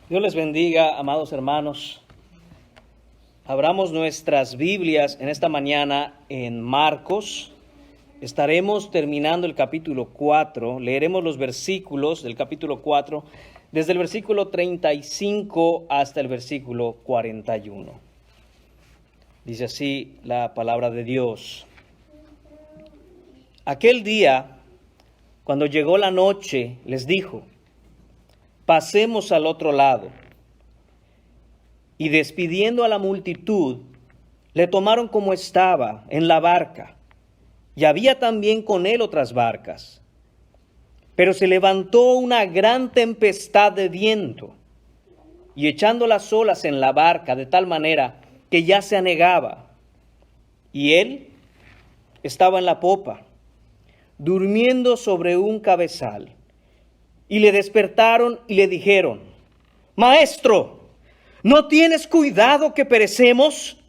Dios les bendiga, amados hermanos. Abramos nuestras Biblias en esta mañana en Marcos. Estaremos terminando el capítulo 4. Leeremos los versículos del capítulo 4, desde el versículo 35 hasta el versículo 41. Dice así la palabra de Dios. Aquel día, cuando llegó la noche, les dijo: pasemos al otro lado. Y despidiendo a la multitud, le tomaron como estaba en la barca, y había también con él otras barcas. Pero se levantó una gran tempestad de viento, y echando las olas en la barca de tal manera que ya se anegaba, y él estaba en la popa, durmiendo sobre un cabezal. Y le despertaron y le dijeron: Maestro, ¿no tienes cuidado que perecemos?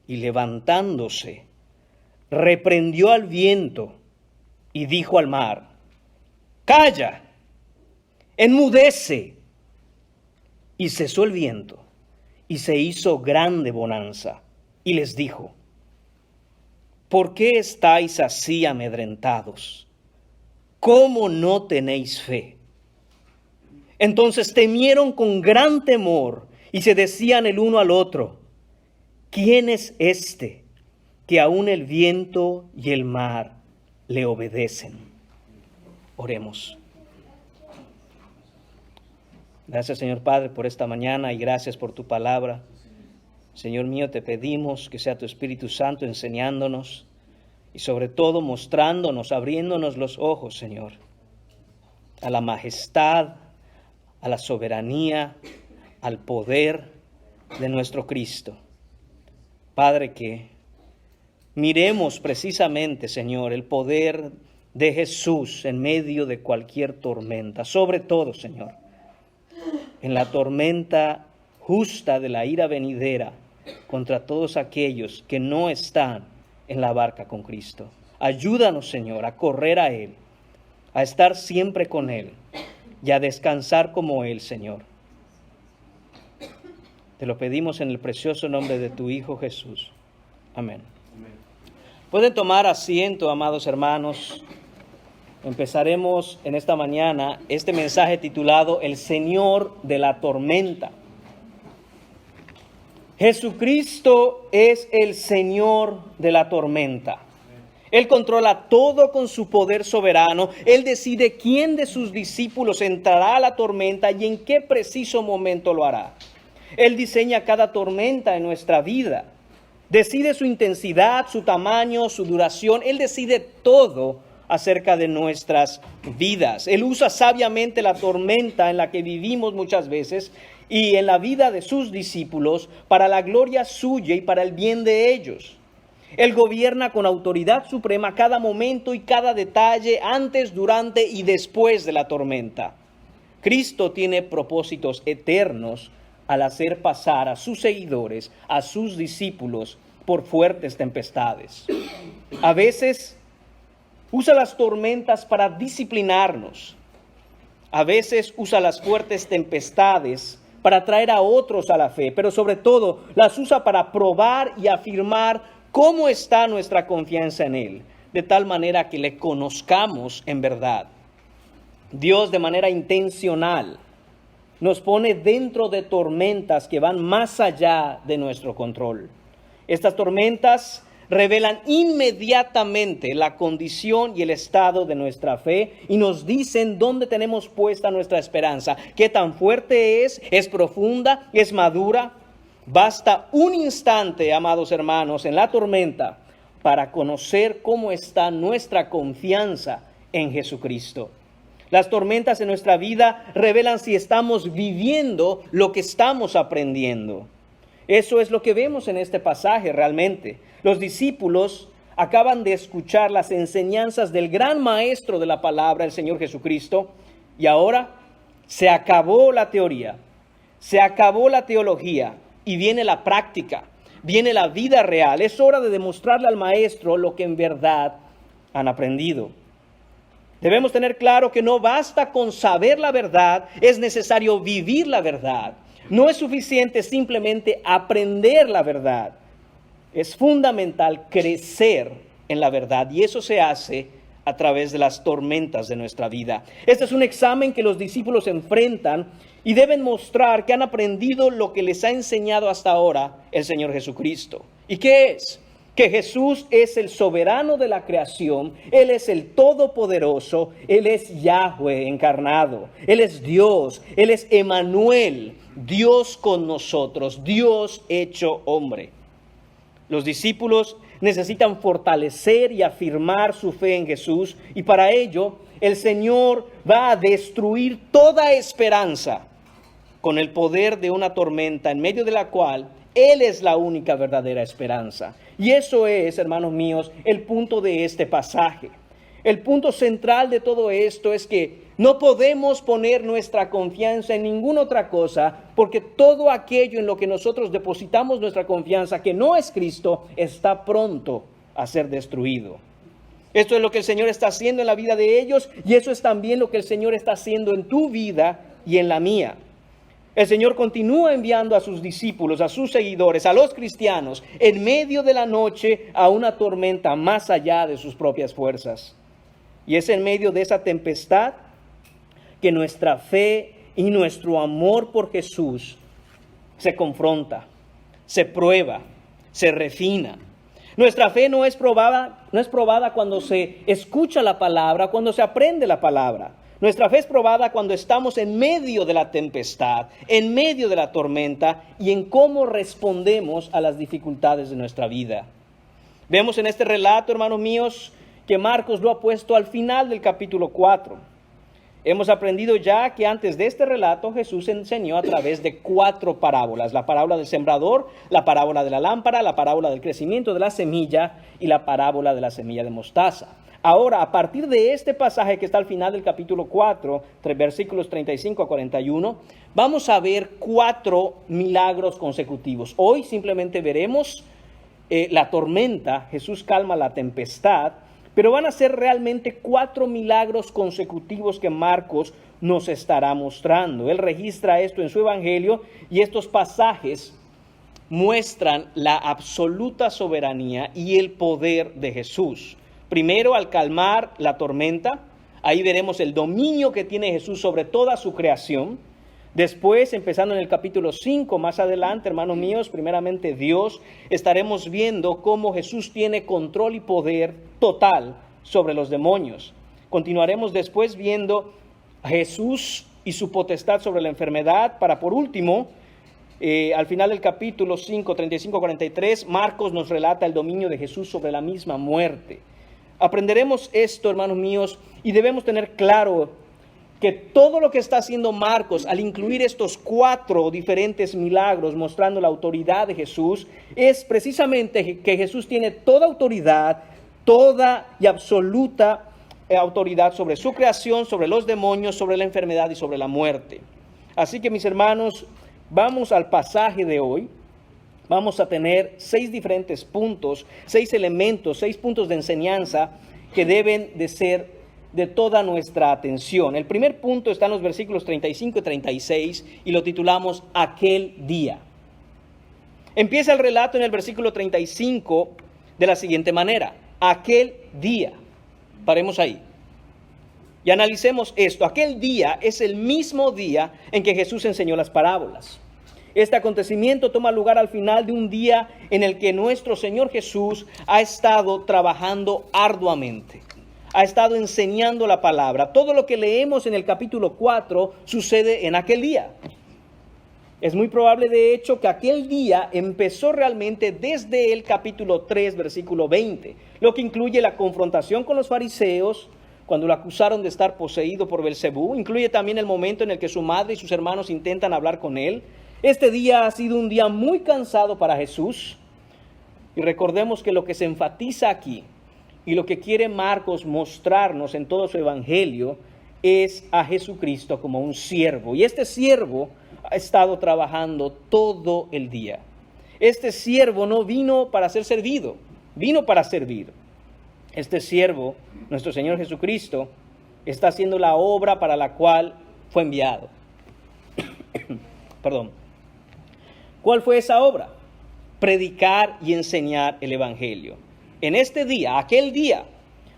Y levantándose, reprendió al viento y dijo al mar: Calla, enmudece. Y cesó el viento, y se hizo grande bonanza. Y les dijo: ¿por qué estáis así amedrentados? ¿Cómo no tenéis fe? Entonces temieron con gran temor y se decían el uno al otro: ¿quién es este que aun el viento y el mar le obedecen? Oremos. Gracias, Señor Padre, por esta mañana y gracias por tu palabra. Señor mío, te pedimos que sea tu Espíritu Santo enseñándonos y sobre todo mostrándonos, abriéndonos los ojos, Señor, a la majestad, a la soberanía, al poder de nuestro Cristo. Padre, que miremos precisamente, Señor, el poder de Jesús en medio de cualquier tormenta. Sobre todo, Señor, en la tormenta justa de la ira venidera contra todos aquellos que no están en la barca con Cristo. Ayúdanos, Señor, a correr a Él, a estar siempre con Él y a descansar como Él, Señor. Te lo pedimos en el precioso nombre de tu Hijo Jesús. Amén. Pueden tomar asiento, amados hermanos. Empezaremos en esta mañana este mensaje titulado El Señor de la Tormenta. Jesucristo es el Señor de la tormenta. Él controla todo con su poder soberano. Él decide quién de sus discípulos entrará a la tormenta y en qué preciso momento lo hará. Él diseña cada tormenta en nuestra vida. Decide su intensidad, su tamaño, su duración. Él decide todo acerca de nuestras vidas. Él usa sabiamente la tormenta en la que vivimos muchas veces y en la vida de sus discípulos para la gloria suya y para el bien de ellos. Él gobierna con autoridad suprema cada momento y cada detalle antes, durante y después de la tormenta. Cristo tiene propósitos eternos al hacer pasar a sus seguidores, a sus discípulos, por fuertes tempestades. A veces usa las tormentas para disciplinarnos. A veces usa las fuertes tempestades para traer a otros a la fe, pero sobre todo las usa para probar y afirmar cómo está nuestra confianza en Él, de tal manera que le conozcamos en verdad. Dios, de manera intencional, nos pone dentro de tormentas que van más allá de nuestro control. Estas tormentas revelan inmediatamente la condición y el estado de nuestra fe y nos dicen dónde tenemos puesta nuestra esperanza, qué tan fuerte es profunda, es madura. Basta un instante, amados hermanos, en la tormenta para conocer cómo está nuestra confianza en Jesucristo. Las tormentas en nuestra vida revelan si estamos viviendo lo que estamos aprendiendo. Eso es lo que vemos en este pasaje realmente. Los discípulos acaban de escuchar las enseñanzas del gran maestro de la palabra, el Señor Jesucristo, y ahora se acabó la teoría, se acabó la teología y viene la práctica, viene la vida real. Es hora de demostrarle al maestro lo que en verdad han aprendido. Debemos tener claro que no basta con saber la verdad, es necesario vivir la verdad. No es suficiente simplemente aprender la verdad. Es fundamental crecer en la verdad y eso se hace a través de las tormentas de nuestra vida. Este es un examen que los discípulos enfrentan y deben mostrar que han aprendido lo que les ha enseñado hasta ahora el Señor Jesucristo. ¿Y qué es? Que Jesús es el soberano de la creación, Él es el todopoderoso, Él es Yahweh encarnado, Él es Dios, Él es Emmanuel, Dios con nosotros, Dios hecho hombre. Los discípulos necesitan fortalecer y afirmar su fe en Jesús y para ello el Señor va a destruir toda esperanza con el poder de una tormenta en medio de la cual Él es la única verdadera esperanza. Y eso es, hermanos míos, el punto de este pasaje. El punto central de todo esto es que no podemos poner nuestra confianza en ninguna otra cosa, porque todo aquello en lo que nosotros depositamos nuestra confianza, que no es Cristo, está pronto a ser destruido. Esto es lo que el Señor está haciendo en la vida de ellos, y eso es también lo que el Señor está haciendo en tu vida y en la mía. El Señor continúa enviando a sus discípulos, a sus seguidores, a los cristianos, en medio de la noche a una tormenta más allá de sus propias fuerzas. Y es en medio de esa tempestad que nuestra fe y nuestro amor por Jesús se confronta, se prueba, se refina. Nuestra fe no es probada cuando se escucha la palabra, cuando se aprende la palabra. Nuestra fe es probada cuando estamos en medio de la tempestad, en medio de la tormenta y en cómo respondemos a las dificultades de nuestra vida. Vemos en este relato, hermanos míos, que Marcos lo ha puesto al final del capítulo 4. Hemos aprendido ya que antes de este relato Jesús enseñó a través de 4 parábolas. La parábola del sembrador, la parábola de la lámpara, la parábola del crecimiento de la semilla y la parábola de la semilla de mostaza. Ahora, a partir de este pasaje que está al final del capítulo 4, versículos 35 a 41, vamos a ver 4 milagros consecutivos. Hoy simplemente veremos la tormenta, Jesús calma la tempestad, pero van a ser realmente 4 milagros consecutivos que Marcos nos estará mostrando. Él registra esto en su evangelio y estos pasajes muestran la absoluta soberanía y el poder de Jesús. Primero, al calmar la tormenta, ahí veremos el dominio que tiene Jesús sobre toda su creación. Después, empezando en el capítulo 5, más adelante, hermanos míos, primeramente Dios, estaremos viendo cómo Jesús tiene control y poder total sobre los demonios. Continuaremos después viendo a Jesús y su potestad sobre la enfermedad, para por último, al final del capítulo 5, 35 a 43, Marcos nos relata el dominio de Jesús sobre la misma muerte. Aprenderemos esto, hermanos míos, y debemos tener claro que todo lo que está haciendo Marcos al incluir estos 4 diferentes milagros mostrando la autoridad de Jesús es precisamente que Jesús tiene toda autoridad, toda y absoluta autoridad sobre su creación, sobre los demonios, sobre la enfermedad y sobre la muerte. Así que, mis hermanos, vamos al pasaje de hoy. Vamos a tener 6 diferentes puntos, 6 elementos, 6 puntos de enseñanza que deben de ser de toda nuestra atención. El primer punto está en los versículos 35 y 36 y lo titulamos Aquel día. Empieza el relato en el versículo 35 de la siguiente manera: aquel día. Paremos ahí y analicemos esto. Aquel día es el mismo día en que Jesús enseñó las parábolas. Este acontecimiento toma lugar al final de un día en el que nuestro Señor Jesús ha estado trabajando arduamente, ha estado enseñando la palabra. Todo lo que leemos en el capítulo 4 sucede en aquel día. Es muy probable, de hecho, que aquel día empezó realmente desde el capítulo 3, versículo 20, lo que incluye la confrontación con los fariseos, cuando lo acusaron de estar poseído por Belcebú. Incluye también el momento en el que su madre y sus hermanos intentan hablar con él. Este día ha sido un día muy cansado para Jesús. Y recordemos que lo que se enfatiza aquí y lo que quiere Marcos mostrarnos en todo su evangelio es a Jesucristo como un siervo. Y este siervo ha estado trabajando todo el día. Este siervo no vino para ser servido, vino para servir. Este siervo, nuestro Señor Jesucristo, está haciendo la obra para la cual fue enviado. Perdón. ¿Cuál fue esa obra? Predicar y enseñar el Evangelio. En este día, aquel día,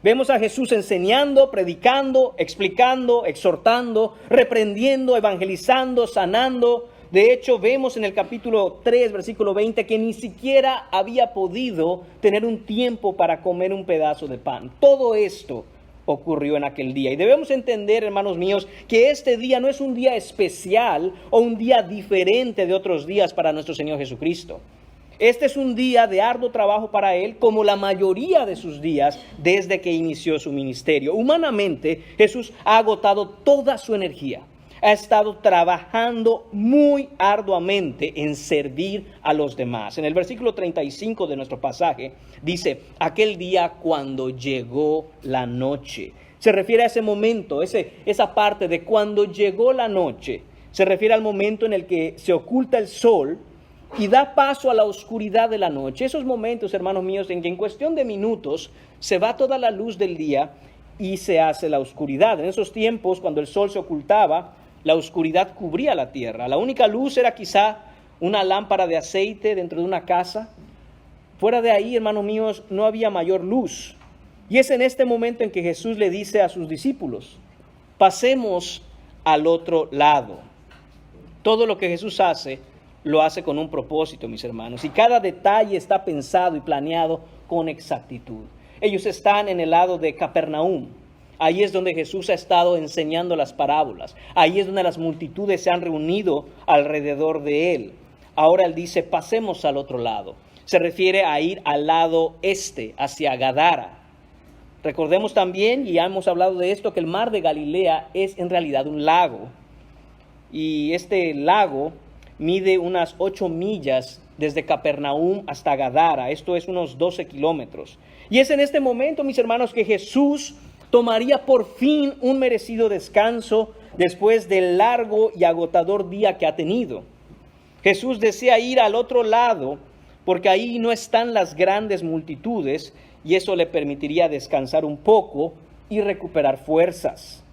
vemos a Jesús enseñando, predicando, explicando, exhortando, reprendiendo, evangelizando, sanando. De hecho, vemos en el capítulo 3, versículo 20, que ni siquiera había podido tener un tiempo para comer un pedazo de pan. Todo esto ocurrió en aquel día. Y debemos entender, hermanos míos, que este día no es un día especial o un día diferente de otros días para nuestro Señor Jesucristo. Este es un día de arduo trabajo para Él, como la mayoría de sus días desde que inició su ministerio. Humanamente, Jesús ha agotado toda su energía. Ha estado trabajando muy arduamente en servir a los demás. En el versículo 35 de nuestro pasaje dice, aquel día cuando llegó la noche. Se refiere a ese momento, esa parte de cuando llegó la noche. Se refiere al momento en el que se oculta el sol y da paso a la oscuridad de la noche. Esos momentos, hermanos míos, en que en cuestión de minutos se va toda la luz del día y se hace la oscuridad. En esos tiempos, cuando el sol se ocultaba, la oscuridad cubría la tierra. La única luz era quizá una lámpara de aceite dentro de una casa. Fuera de ahí, hermanos míos, no había mayor luz. Y es en este momento en que Jesús le dice a sus discípulos, pasemos al otro lado. Todo lo que Jesús hace, lo hace con un propósito, mis hermanos. Y cada detalle está pensado y planeado con exactitud. Ellos están en el lado de Capernaum. Ahí es donde Jesús ha estado enseñando las parábolas. Ahí es donde las multitudes se han reunido alrededor de Él. Ahora Él dice, pasemos al otro lado. Se refiere a ir al lado este, hacia Gadara. Recordemos también, y ya hemos hablado de esto, que el mar de Galilea es en realidad un lago. Y este lago mide unas 8 millas desde Capernaum hasta Gadara. Esto es unos 12 kilómetros. Y es en este momento, mis hermanos, que Jesús tomaría por fin un merecido descanso después del largo y agotador día que ha tenido. Jesús desea ir al otro lado porque ahí no están las grandes multitudes y eso le permitiría descansar un poco y recuperar fuerzas.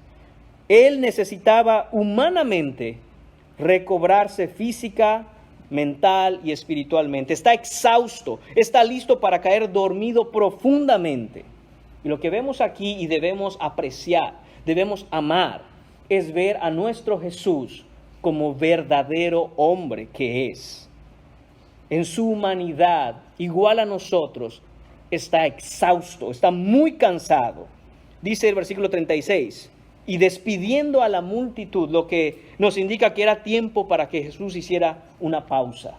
Él necesitaba humanamente recobrarse física, mental y espiritualmente. Está exhausto, está listo para caer dormido profundamente. Y lo que vemos aquí y debemos apreciar, debemos amar, es ver a nuestro Jesús como verdadero hombre que es. En su humanidad, igual a nosotros, está exhausto, está muy cansado. Dice el versículo 36, y despidiendo a la multitud, lo que nos indica que era tiempo para que Jesús hiciera una pausa.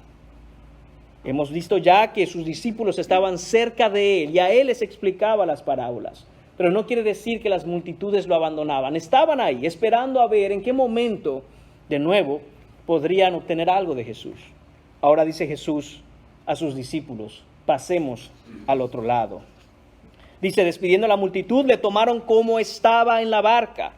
Hemos visto ya que sus discípulos estaban cerca de Él y a Él les explicaba las parábolas. Pero no quiere decir que las multitudes lo abandonaban. Estaban ahí esperando a ver en qué momento, de nuevo, podrían obtener algo de Jesús. Ahora dice Jesús a sus discípulos, pasemos al otro lado. Dice, despidiendo a la multitud, le tomaron como estaba en la barca.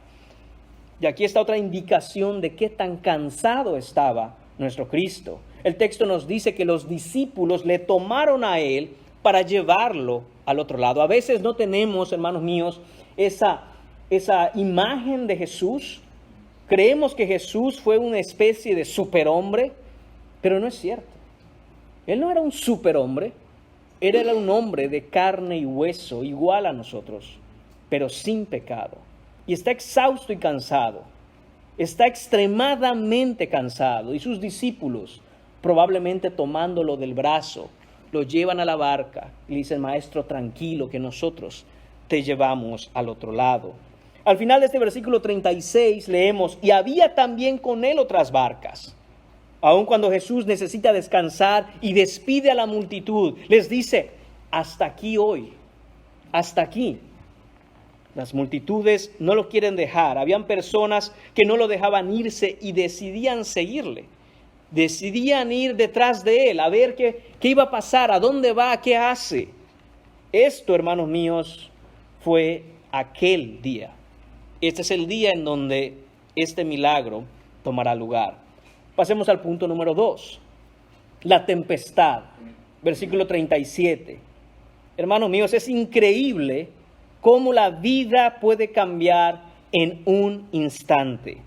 Y aquí está otra indicación de qué tan cansado estaba nuestro Cristo. El texto nos dice que los discípulos le tomaron a Él para llevarlo al otro lado. A veces no tenemos, hermanos míos, esa imagen de Jesús. Creemos que Jesús fue una especie de superhombre, pero no es cierto. Él no era un superhombre, él era un hombre de carne y hueso, igual a nosotros, pero sin pecado. Y está exhausto y cansado. Está extremadamente cansado. Y sus discípulos, probablemente tomándolo del brazo, lo llevan a la barca y le dicen, maestro, tranquilo, que nosotros te llevamos al otro lado. Al final de este versículo 36 leemos, y había también con él otras barcas. Aun cuando Jesús necesita descansar y despide a la multitud, les dice, hasta aquí hoy, hasta aquí. Las multitudes no lo quieren dejar. Habían personas que no lo dejaban irse y decidían seguirle. Decidían ir detrás de él, a ver qué iba a pasar, a dónde va, qué hace. Esto, hermanos míos, fue aquel día. Este es el día en donde este milagro tomará lugar. Pasemos al punto número 2. La tempestad. Versículo 37. Hermanos míos, es increíble cómo la vida puede cambiar en un instante.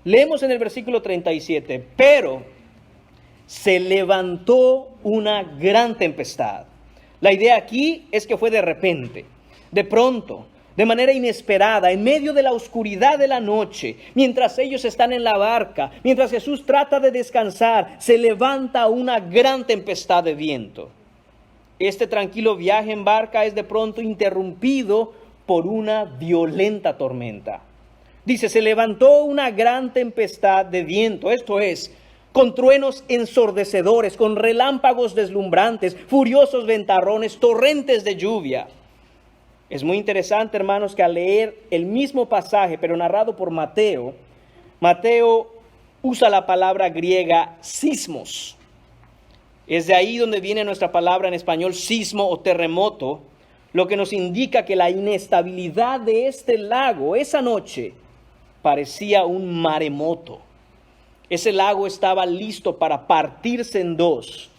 Leemos en el versículo 37, pero se levantó una gran tempestad. La idea aquí es que fue de repente, de pronto, de manera inesperada, en medio de la oscuridad de la noche, mientras ellos están en la barca, mientras Jesús trata de descansar, se levanta una gran tempestad de viento. Este tranquilo viaje en barca es de pronto interrumpido por una violenta tormenta. Dice, se levantó una gran tempestad de viento, esto es, con truenos ensordecedores, con relámpagos deslumbrantes, furiosos ventarrones, torrentes de lluvia. Es muy interesante, hermanos, que al leer el mismo pasaje, pero narrado por Mateo, Mateo usa la palabra griega sismos. Es de ahí donde viene nuestra palabra en español sismo o terremoto, lo que nos indica que la inestabilidad de este lago esa noche parecía un maremoto. Ese lago estaba listo para partirse en dos.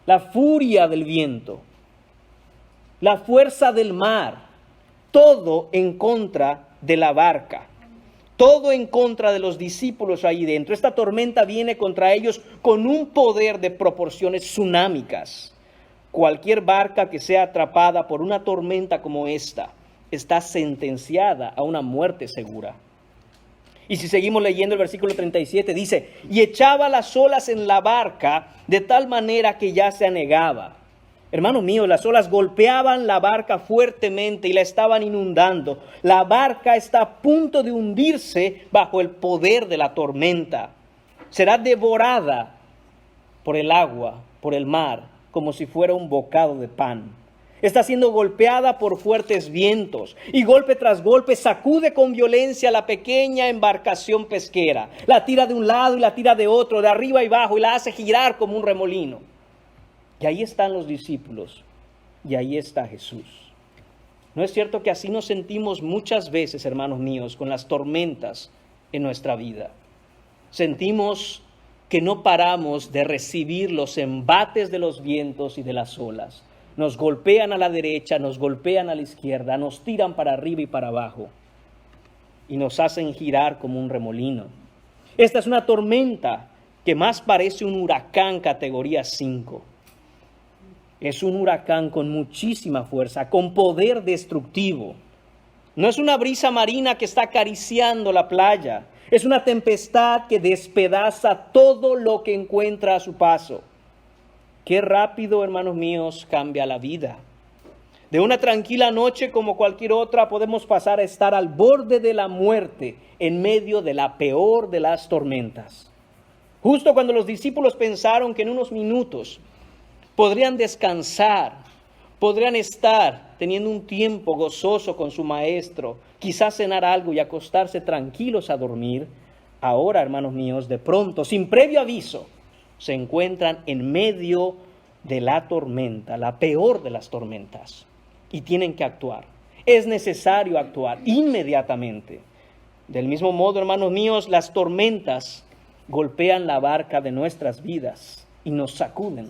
La furia del viento, la fuerza del mar, todo en contra de la barca, todo en contra de los discípulos ahí dentro. Esta tormenta viene contra ellos con un poder de proporciones tsunámicas. Cualquier barca que sea atrapada por una tormenta como esta está sentenciada a una muerte segura. Y si seguimos leyendo el versículo 37, dice, y echaba las olas en la barca de tal manera que ya se anegaba. Hermano mío, las olas golpeaban la barca fuertemente y la estaban inundando. La barca está a punto de hundirse bajo el poder de la tormenta. Será devorada por el agua, por el mar, como si fuera un bocado de pan. Está siendo golpeada por fuertes vientos y golpe tras golpe sacude con violencia la pequeña embarcación pesquera. La tira de un lado y la tira de otro, de arriba y abajo, y la hace girar como un remolino. Y ahí están los discípulos y ahí está Jesús. ¿No es cierto que así nos sentimos muchas veces, hermanos míos, con las tormentas en nuestra vida? Sentimos que no paramos de recibir los embates de los vientos y de las olas. Nos golpean a la derecha, nos golpean a la izquierda, nos tiran para arriba y para abajo y nos hacen girar como un remolino. Esta es una tormenta que más parece un huracán categoría 5. Es un huracán con muchísima fuerza, con poder destructivo. No es una brisa marina que está acariciando la playa. Es una tempestad que despedaza todo lo que encuentra a su paso. Qué rápido, hermanos míos, cambia la vida. De una tranquila noche como cualquier otra podemos pasar a estar al borde de la muerte en medio de la peor de las tormentas. Justo cuando los discípulos pensaron que en unos minutos podrían descansar, podrían estar teniendo un tiempo gozoso con su maestro, quizás cenar algo y acostarse tranquilos a dormir, ahora, hermanos míos, de pronto, sin previo aviso, se encuentran en medio de la tormenta, la peor de las tormentas, y tienen que actuar. Es necesario actuar inmediatamente. Del mismo modo, hermanos míos, las tormentas golpean la barca de nuestras vidas y nos sacuden.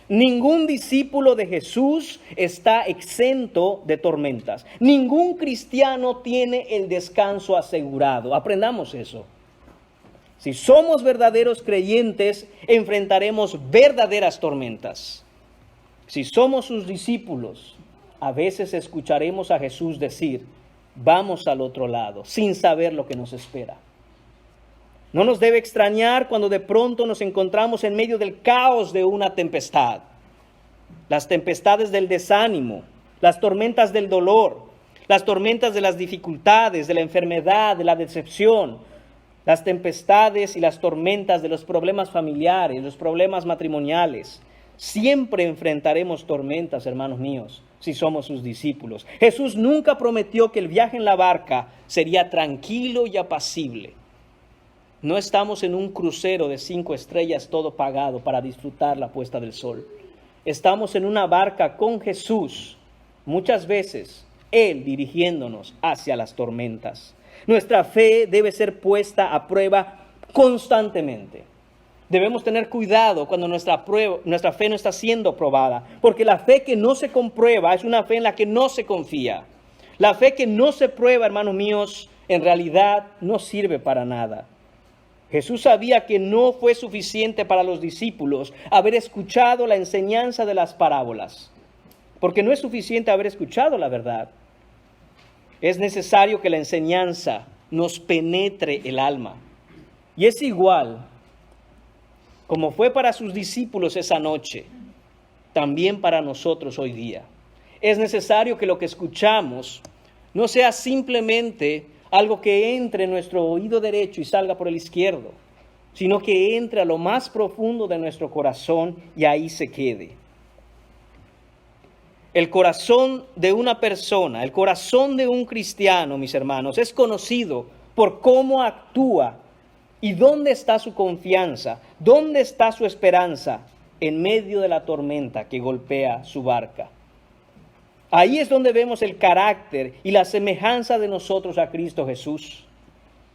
Ningún discípulo de Jesús está exento de tormentas. Ningún cristiano tiene el descanso asegurado. Aprendamos eso. Si somos verdaderos creyentes, enfrentaremos verdaderas tormentas. Si somos sus discípulos, a veces escucharemos a Jesús decir, vamos al otro lado, sin saber lo que nos espera. No nos debe extrañar cuando de pronto nos encontramos en medio del caos de una tempestad. Las tempestades del desánimo, las tormentas del dolor, las tormentas de las dificultades, de la enfermedad, de la decepción, las tempestades y las tormentas de los problemas familiares, los problemas matrimoniales. Siempre enfrentaremos tormentas, hermanos míos, si somos sus discípulos. Jesús nunca prometió que el viaje en la barca sería tranquilo y apacible. No estamos en un crucero de 5 estrellas todo pagado para disfrutar la puesta del sol. Estamos en una barca con Jesús, muchas veces Él dirigiéndonos hacia las tormentas. Nuestra fe debe ser puesta a prueba constantemente. Debemos tener cuidado cuando nuestra fe no está siendo probada, porque la fe que no se comprueba es una fe en la que no se confía. La fe que no se prueba, hermanos míos, en realidad no sirve para nada. Jesús sabía que no fue suficiente para los discípulos haber escuchado la enseñanza de las parábolas, porque no es suficiente haber escuchado la verdad. Es necesario que la enseñanza nos penetre el alma. Y es igual como fue para sus discípulos esa noche, también para nosotros hoy día. Es necesario que lo que escuchamos no sea simplemente algo que entre en nuestro oído derecho y salga por el izquierdo, sino que entre a lo más profundo de nuestro corazón y ahí se quede. El corazón de una persona, el corazón de un cristiano, mis hermanos, es conocido por cómo actúa y dónde está su confianza, dónde está su esperanza en medio de la tormenta que golpea su barca. Ahí es donde vemos el carácter y la semejanza de nosotros a Cristo Jesús.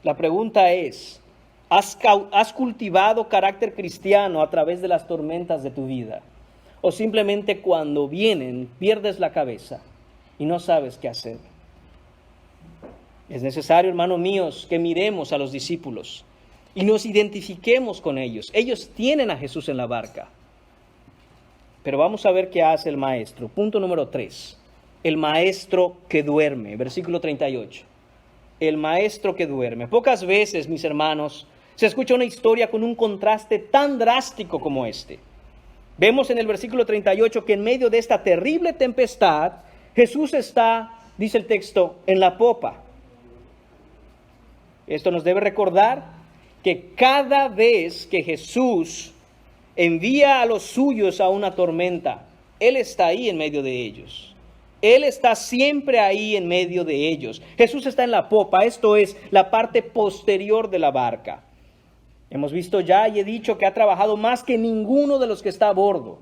La pregunta es, ¿has cultivado carácter cristiano a través de las tormentas de tu vida? ¿O simplemente cuando vienen pierdes la cabeza y no sabes qué hacer? Es necesario, hermanos míos, que miremos a los discípulos y nos identifiquemos con ellos. Ellos tienen a Jesús en la barca. Pero vamos a ver qué hace el maestro. Punto número 3. El maestro que duerme. Versículo 38. El maestro que duerme. Pocas veces, mis hermanos, se escucha una historia con un contraste tan drástico como este. Vemos en el versículo 38 que en medio de esta terrible tempestad, Jesús está, dice el texto, en la popa. Esto nos debe recordar que cada vez que Jesús envía a los suyos a una tormenta, Él está ahí en medio de ellos. Él está siempre ahí en medio de ellos. Jesús está en la popa, esto es, la parte posterior de la barca. Hemos visto ya y he dicho que ha trabajado más que ninguno de los que está a bordo.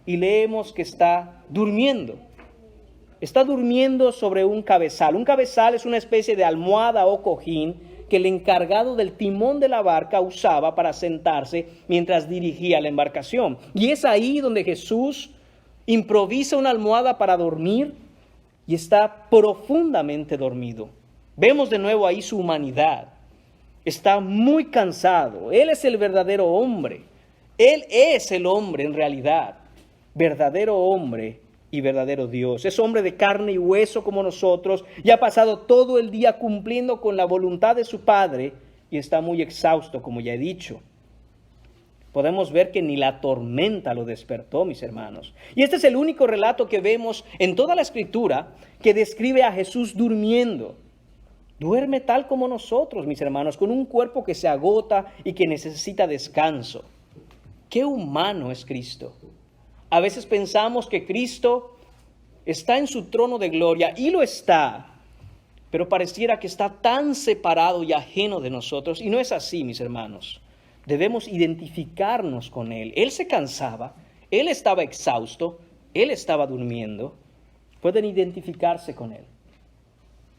Y leemos que está durmiendo. Está durmiendo sobre un cabezal. Un cabezal es una especie de almohada o cojín que el encargado del timón de la barca usaba para sentarse mientras dirigía la embarcación. Y es ahí donde Jesús improvisa una almohada para dormir y está profundamente dormido. Vemos de nuevo ahí su humanidad. Está muy cansado. Él es el verdadero hombre. Él es el hombre en realidad. Verdadero hombre y verdadero Dios. Es hombre de carne y hueso como nosotros y ha pasado todo el día cumpliendo con la voluntad de su Padre y está muy exhausto, como ya he dicho. Podemos ver que ni la tormenta lo despertó, mis hermanos. Y este es el único relato que vemos en toda la Escritura que describe a Jesús durmiendo. Duerme tal como nosotros, mis hermanos, con un cuerpo que se agota y que necesita descanso. ¡Qué humano es Cristo! A veces pensamos que Cristo está en su trono de gloria, y lo está, pero pareciera que está tan separado y ajeno de nosotros, y no es así, mis hermanos. Debemos identificarnos con Él. Él se cansaba, Él estaba exhausto, Él estaba durmiendo. Pueden identificarse con Él.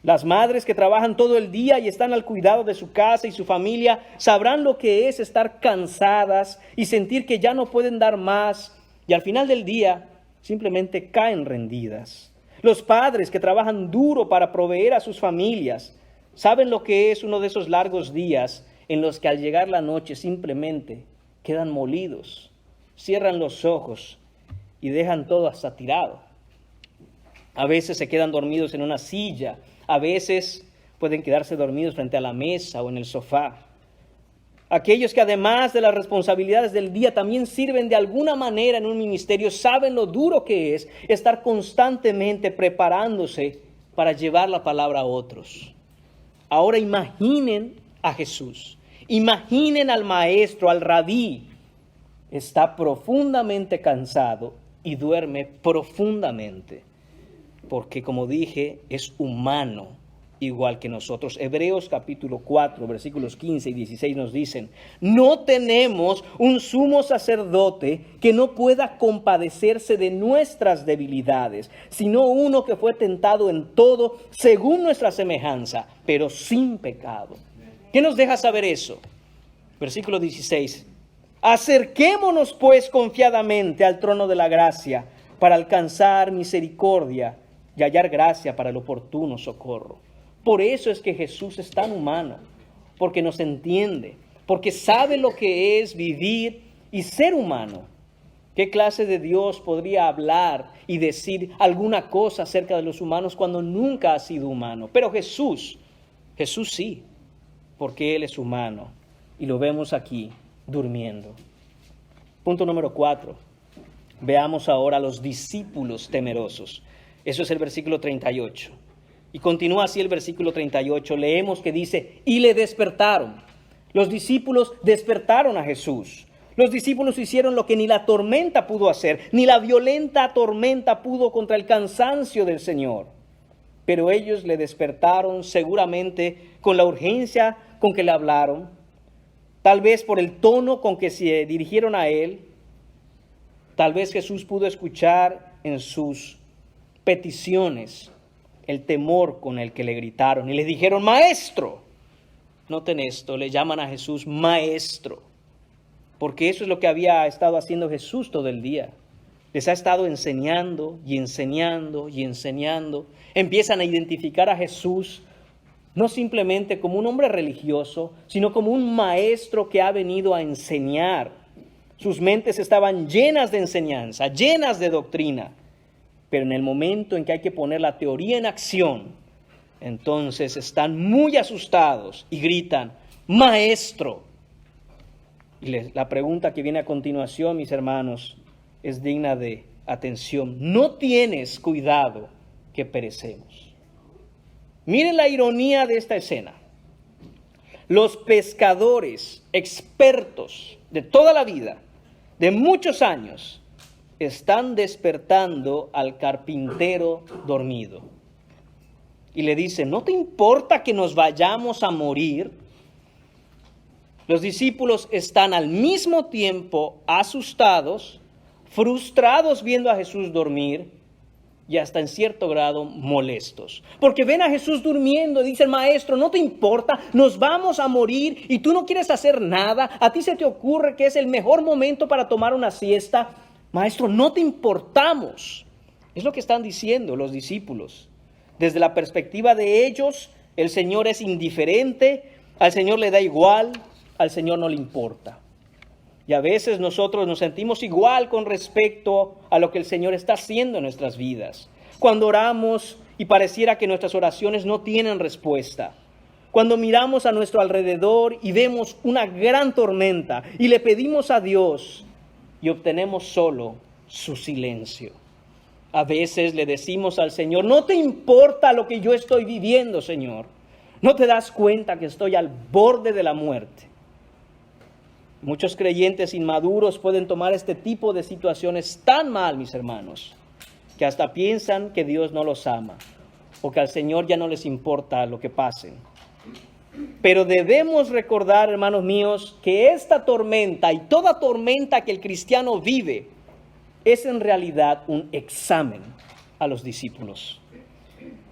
Las madres que trabajan todo el día y están al cuidado de su casa y su familia sabrán lo que es estar cansadas y sentir que ya no pueden dar más y al final del día simplemente caen rendidas. Los padres que trabajan duro para proveer a sus familias saben lo que es uno de esos largos días en los que al llegar la noche simplemente quedan molidos, cierran los ojos y dejan todo hasta tirado. A veces se quedan dormidos en una silla, a veces pueden quedarse dormidos frente a la mesa o en el sofá. Aquellos que además de las responsabilidades del día también sirven de alguna manera en un ministerio saben lo duro que es estar constantemente preparándose para llevar la palabra a otros. Ahora imaginen a Jesús, imaginen al maestro, al rabí. Está profundamente cansado y duerme profundamente, porque como dije, es humano igual que nosotros. Hebreos capítulo 4, versículos 15 y 16 nos dicen: no tenemos un sumo sacerdote que no pueda compadecerse de nuestras debilidades, sino uno que fue tentado en todo según nuestra semejanza, pero sin pecado. ¿Qué nos deja saber eso? Versículo 16. Acerquémonos pues confiadamente al trono de la gracia para alcanzar misericordia y hallar gracia para el oportuno socorro. Por eso es que Jesús es tan humano, porque nos entiende, porque sabe lo que es vivir y ser humano. ¿Qué clase de Dios podría hablar y decir alguna cosa acerca de los humanos cuando nunca ha sido humano? Pero Jesús sí, porque Él es humano. Y lo vemos aquí, durmiendo. Punto número 4. Veamos ahora a los discípulos temerosos. Eso es el versículo 38. Y continúa así el versículo 38. Leemos que dice, y le despertaron. Los discípulos despertaron a Jesús. Los discípulos hicieron lo que ni la tormenta pudo hacer, ni la violenta tormenta pudo contra el cansancio del Señor. Pero ellos le despertaron seguramente con la urgencia con que le hablaron, tal vez por el tono con que se dirigieron a él. Tal vez Jesús pudo escuchar en sus peticiones el temor con el que le gritaron y le dijeron, Maestro. Noten esto, le llaman a Jesús Maestro, porque eso es lo que había estado haciendo Jesús todo el día. Les ha estado enseñando y enseñando y enseñando. Empiezan a identificar a Jesús no simplemente como un hombre religioso, sino como un maestro que ha venido a enseñar. Sus mentes estaban llenas de enseñanza, llenas de doctrina. Pero en el momento en que hay que poner la teoría en acción, entonces están muy asustados y gritan, Maestro. Y la pregunta que viene a continuación, mis hermanos, es digna de atención. ¿No tienes cuidado que perecemos? Miren la ironía de esta escena. Los pescadores expertos de toda la vida, de muchos años, están despertando al carpintero dormido. Y le dicen, ¿no te importa que nos vayamos a morir? Los discípulos están al mismo tiempo asustados, frustrados viendo a Jesús dormir y hasta en cierto grado molestos. Porque ven a Jesús durmiendo y dicen, Maestro, ¿no te importa? Nos vamos a morir y tú no quieres hacer nada. A ti se te ocurre que es el mejor momento para tomar una siesta. Maestro, no te importamos. Es lo que están diciendo los discípulos. Desde la perspectiva de ellos, el Señor es indiferente, al Señor le da igual, al Señor no le importa. Y a veces nosotros nos sentimos igual con respecto a lo que el Señor está haciendo en nuestras vidas. Cuando oramos y pareciera que nuestras oraciones no tienen respuesta. Cuando miramos a nuestro alrededor y vemos una gran tormenta y le pedimos a Dios y obtenemos solo su silencio. A veces le decimos al Señor, no te importa lo que yo estoy viviendo, Señor. ¿No te das cuenta que estoy al borde de la muerte? Muchos creyentes inmaduros pueden tomar este tipo de situaciones tan mal, mis hermanos, que hasta piensan que Dios no los ama o que al Señor ya no les importa lo que pasen. Pero debemos recordar, hermanos míos, que esta tormenta y toda tormenta que el cristiano vive es en realidad un examen a los discípulos.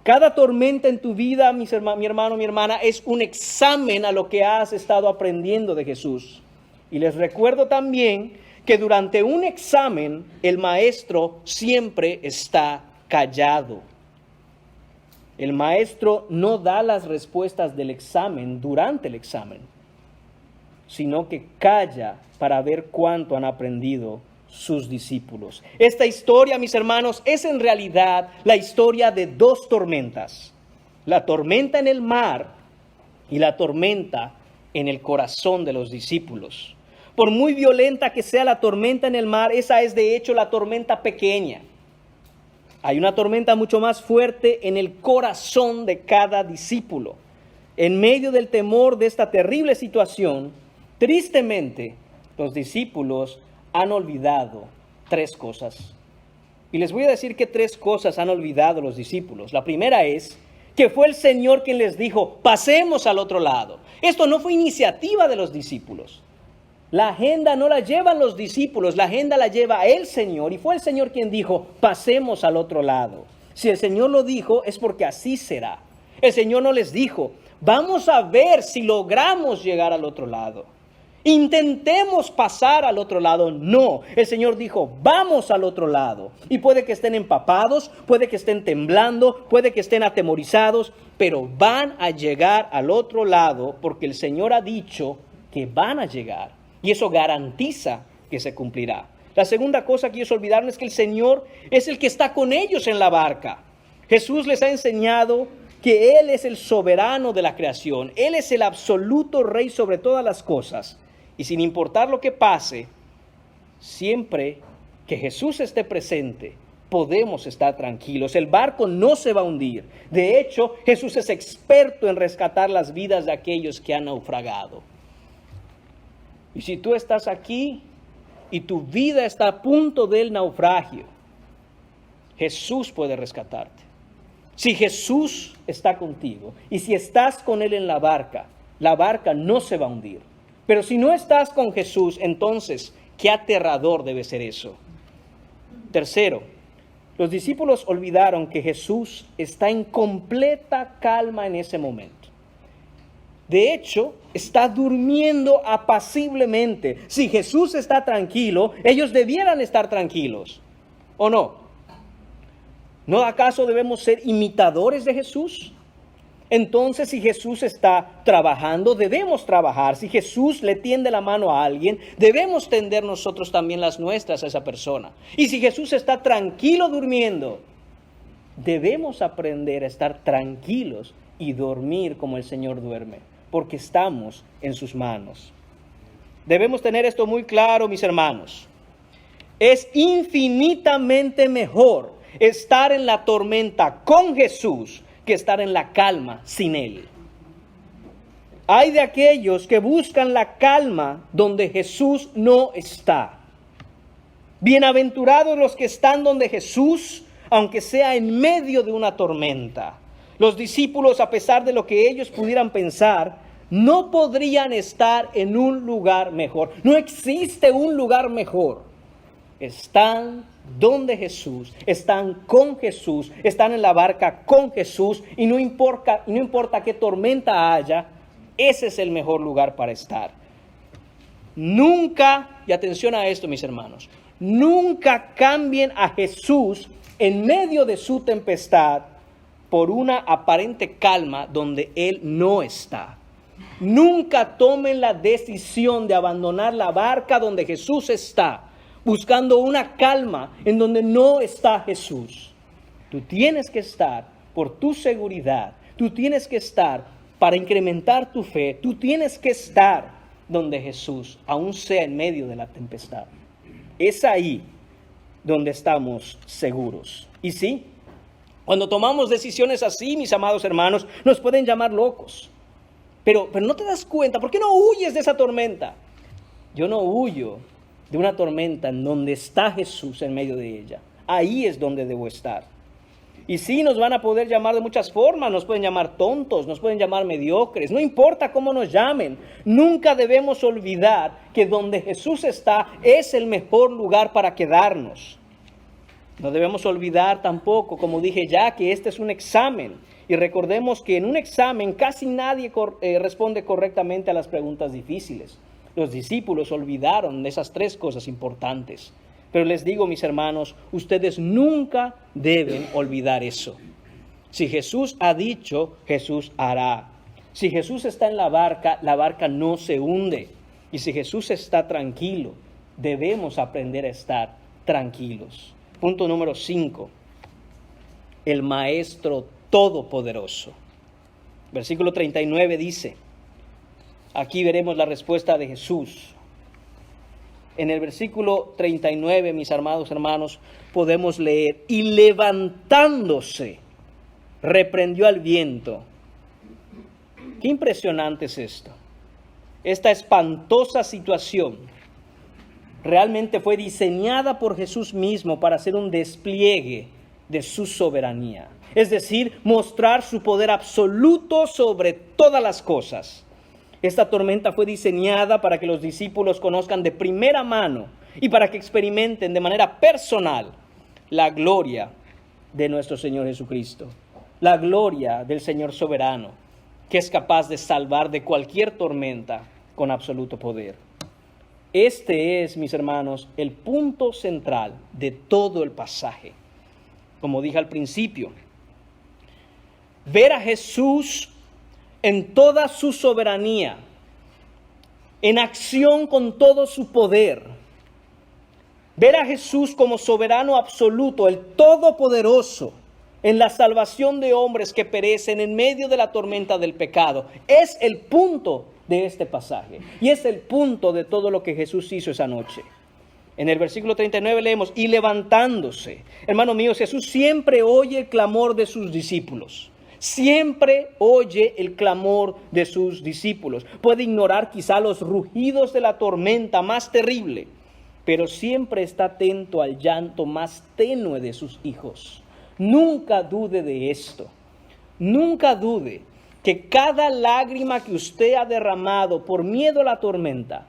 Cada tormenta en tu vida, mi hermano, mi hermana, es un examen a lo que has estado aprendiendo de Jesús. Y les recuerdo también que durante un examen el maestro siempre está callado. El maestro no da las respuestas del examen durante el examen, sino que calla para ver cuánto han aprendido sus discípulos. Esta historia, mis hermanos, es en realidad la historia de dos tormentas. La tormenta en el mar y la tormenta en el corazón de los discípulos. Por muy violenta que sea la tormenta en el mar, esa es de hecho la tormenta pequeña. Hay una tormenta mucho más fuerte en el corazón de cada discípulo. En medio del temor de esta terrible situación, tristemente, los discípulos han olvidado tres cosas. Y les voy a decir que tres cosas han olvidado los discípulos. La primera es que fue el Señor quien les dijo, pasemos al otro lado. Esto no fue iniciativa de los discípulos. La agenda no la llevan los discípulos, la agenda la lleva el Señor. Y fue el Señor quien dijo, pasemos al otro lado. Si el Señor lo dijo, es porque así será. El Señor no les dijo, vamos a ver si logramos llegar al otro lado. Intentemos pasar al otro lado. No, el Señor dijo, vamos al otro lado. Y puede que estén empapados, puede que estén temblando, puede que estén atemorizados, pero van a llegar al otro lado porque el Señor ha dicho que van a llegar. Y eso garantiza que se cumplirá. La segunda cosa que ellos olvidaron es que el Señor es el que está con ellos en la barca. Jesús les ha enseñado que Él es el soberano de la creación. Él es el absoluto rey sobre todas las cosas. Y sin importar lo que pase, siempre que Jesús esté presente, podemos estar tranquilos. El barco no se va a hundir. De hecho, Jesús es experto en rescatar las vidas de aquellos que han naufragado. Y si tú estás aquí y tu vida está a punto del naufragio, Jesús puede rescatarte. Si Jesús está contigo y si estás con Él en la barca no se va a hundir. Pero si no estás con Jesús, entonces, qué aterrador debe ser eso. Tercero, los discípulos olvidaron que Jesús está en completa calma en ese momento. De hecho, está durmiendo apaciblemente. Si Jesús está tranquilo, ellos debieran estar tranquilos, ¿o no? ¿No acaso debemos ser imitadores de Jesús? Entonces, si Jesús está trabajando, debemos trabajar. Si Jesús le tiende la mano a alguien, debemos tender nosotros también las nuestras a esa persona. Y si Jesús está tranquilo durmiendo, debemos aprender a estar tranquilos y dormir como el Señor duerme, porque estamos en sus manos. Debemos tener esto muy claro, mis hermanos. Es infinitamente mejor estar en la tormenta con Jesús que estar en la calma sin Él. Hay de aquellos que buscan la calma donde Jesús no está. Bienaventurados los que están donde Jesús, aunque sea en medio de una tormenta. Los discípulos, a pesar de lo que ellos pudieran pensar, no podrían estar en un lugar mejor. No existe un lugar mejor. Están donde Jesús, están con Jesús, están en la barca con Jesús y no importa qué tormenta haya, ese es el mejor lugar para estar. Nunca, y atención a esto, mis hermanos, nunca cambien a Jesús en medio de su tempestad por una aparente calma donde Él no está. Nunca tomen la decisión de abandonar la barca donde Jesús está, buscando una calma en donde no está Jesús. Tú tienes que estar por tu seguridad, tú tienes que estar para incrementar tu fe, tú tienes que estar donde Jesús, aún sea en medio de la tempestad. Es ahí donde estamos seguros. Y sí, cuando tomamos decisiones así, mis amados hermanos, nos pueden llamar locos. Pero no te das cuenta, ¿por qué no huyes de esa tormenta? Yo no huyo de una tormenta en donde está Jesús en medio de ella. Ahí es donde debo estar. Y sí, nos van a poder llamar de muchas formas, nos pueden llamar tontos, nos pueden llamar mediocres, no importa cómo nos llamen. Nunca debemos olvidar que donde Jesús está es el mejor lugar para quedarnos. No debemos olvidar tampoco, como dije ya, que este es un examen. Y recordemos que en un examen casi nadie responde correctamente a las preguntas difíciles. Los discípulos olvidaron de esas tres cosas importantes. Pero les digo, mis hermanos, ustedes nunca deben olvidar eso. Si Jesús ha dicho, Jesús hará. Si Jesús está en la barca no se hunde. Y si Jesús está tranquilo, debemos aprender a estar tranquilos. Punto número 5. El Maestro Todopoderoso. Versículo 39 dice, aquí veremos la respuesta de Jesús. En el versículo 39, mis amados hermanos, podemos leer, y levantándose, reprendió al viento. Qué impresionante es esto. Esta espantosa situación realmente fue diseñada por Jesús mismo para hacer un despliegue de su soberanía. Es decir, mostrar su poder absoluto sobre todas las cosas. Esta tormenta fue diseñada para que los discípulos conozcan de primera mano y para que experimenten de manera personal la gloria de nuestro Señor Jesucristo. La gloria del Señor soberano, que es capaz de salvar de cualquier tormenta con absoluto poder. Este es, mis hermanos, el punto central de todo el pasaje. Como dije al principio, ver a Jesús en toda su soberanía, en acción con todo su poder. Ver a Jesús como soberano absoluto, el todopoderoso, en la salvación de hombres que perecen en medio de la tormenta del pecado. Es el punto de este pasaje. Y es el punto de todo lo que Jesús hizo esa noche. En el versículo 39 leemos, y levantándose. Hermano mío, Jesús siempre oye el clamor de sus discípulos. Siempre oye el clamor de sus discípulos. Puede ignorar quizá los rugidos de la tormenta más terrible, pero siempre está atento al llanto más tenue de sus hijos. Nunca dude de esto. Nunca dude que cada lágrima que usted ha derramado por miedo a la tormenta,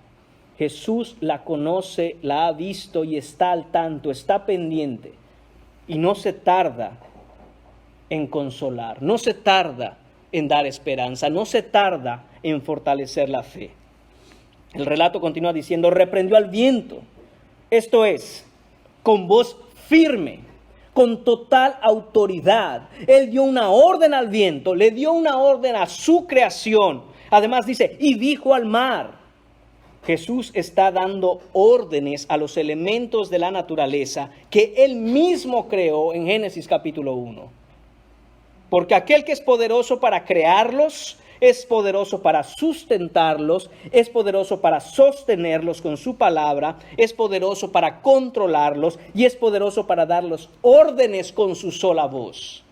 Jesús la conoce, la ha visto y está al tanto, está pendiente. Y no se tarda en consolar, no se tarda en dar esperanza, no se tarda en fortalecer la fe. El relato continúa diciendo, reprendió al viento, esto es, con voz firme, con total autoridad. Él dio una orden al viento, le dio una orden a su creación. Además dice, y dijo al mar. Jesús está dando órdenes a los elementos de la naturaleza que Él mismo creó en Génesis capítulo 1. Porque aquel que es poderoso para crearlos, es poderoso para sustentarlos, es poderoso para sostenerlos con su palabra, es poderoso para controlarlos y es poderoso para darlos órdenes con su sola voz.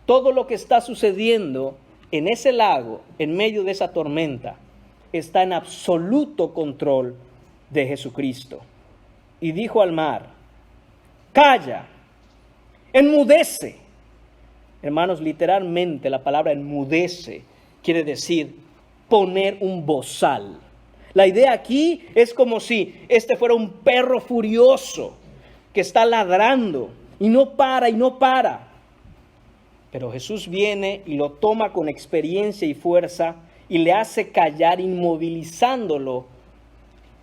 Todo lo que está sucediendo en ese lago, en medio de esa tormenta, está en absoluto control de Jesucristo. Y dijo al mar, calla, enmudece. Hermanos, literalmente la palabra enmudece quiere decir poner un bozal. La idea aquí es como si este fuera un perro furioso que está ladrando y no para y no para. Pero Jesús viene y lo toma con experiencia y fuerza y le hace callar, inmovilizándolo,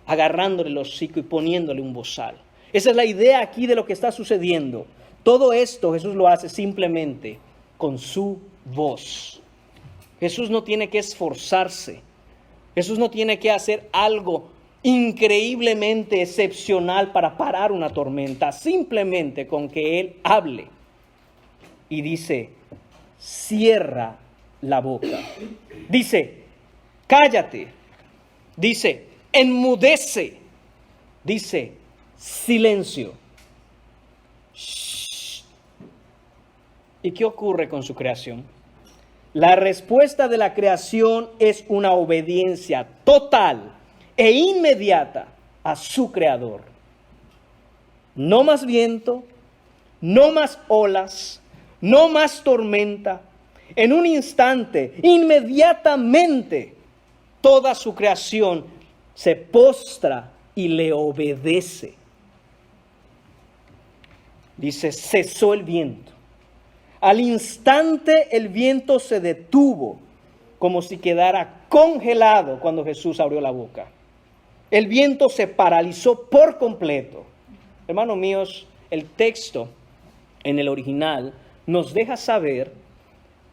agarrándole el hocico y poniéndole un bozal. Esa es la idea aquí de lo que está sucediendo. Todo esto Jesús lo hace simplemente con su voz. Jesús no tiene que esforzarse. Jesús no tiene que hacer algo increíblemente excepcional para parar una tormenta. Simplemente con que Él hable y dice, cierra la boca. Dice, cállate. Dice, enmudece. Dice, silencio. Shh. ¿Y qué ocurre con su creación? La respuesta de la creación es una obediencia total e inmediata a su creador. No más viento, no más olas, no más tormenta. En un instante, inmediatamente, toda su creación se postra y le obedece. Dice, cesó el viento. Al instante el viento se detuvo, como si quedara congelado cuando Jesús abrió la boca. El viento se paralizó por completo. Hermanos míos, el texto en el original nos deja saber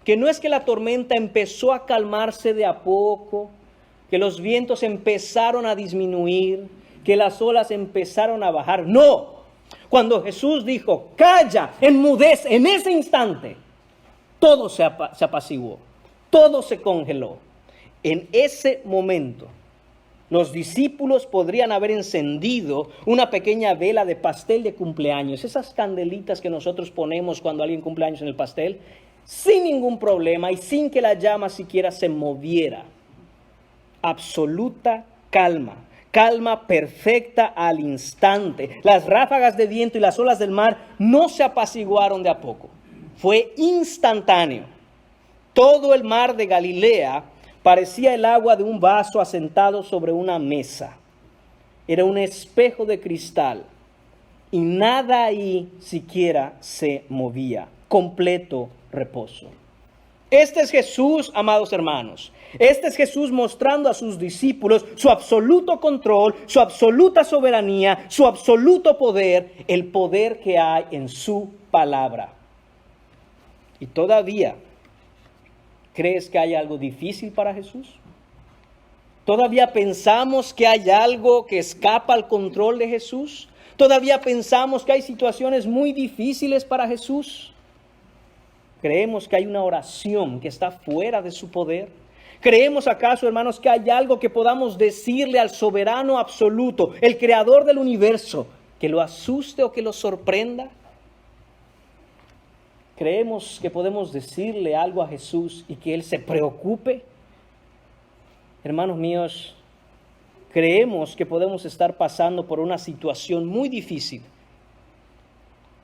que no es que la tormenta empezó a calmarse de a poco, que los vientos empezaron a disminuir, que las olas empezaron a bajar. No, cuando Jesús dijo, calla, enmudece, en ese instante, todo se apaciguó, todo se congeló. En ese momento, los discípulos podrían haber encendido una pequeña vela de pastel de cumpleaños, esas candelitas que nosotros ponemos cuando alguien cumple años en el pastel, sin ningún problema y sin que la llama siquiera se moviera. Absoluta calma, calma perfecta al instante. Las ráfagas de viento y las olas del mar no se apaciguaron de a poco. Fue instantáneo. Todo el mar de Galilea parecía el agua de un vaso asentado sobre una mesa. Era un espejo de cristal y nada ahí siquiera se movía. Completo reposo. Este es Jesús, amados hermanos. Este es Jesús mostrando a sus discípulos su absoluto control, su absoluta soberanía, su absoluto poder, el poder que hay en su palabra. Y todavía, ¿crees que hay algo difícil para Jesús? ¿Todavía pensamos que hay algo que escapa al control de Jesús? ¿Todavía pensamos que hay situaciones muy difíciles para Jesús? ¿Creemos que hay una oración que está fuera de su poder? ¿Creemos acaso, hermanos, que hay algo que podamos decirle al soberano absoluto, el creador del universo, que lo asuste o que lo sorprenda? ¿Creemos que podemos decirle algo a Jesús y que Él se preocupe? Hermanos míos, creemos que podemos estar pasando por una situación muy difícil,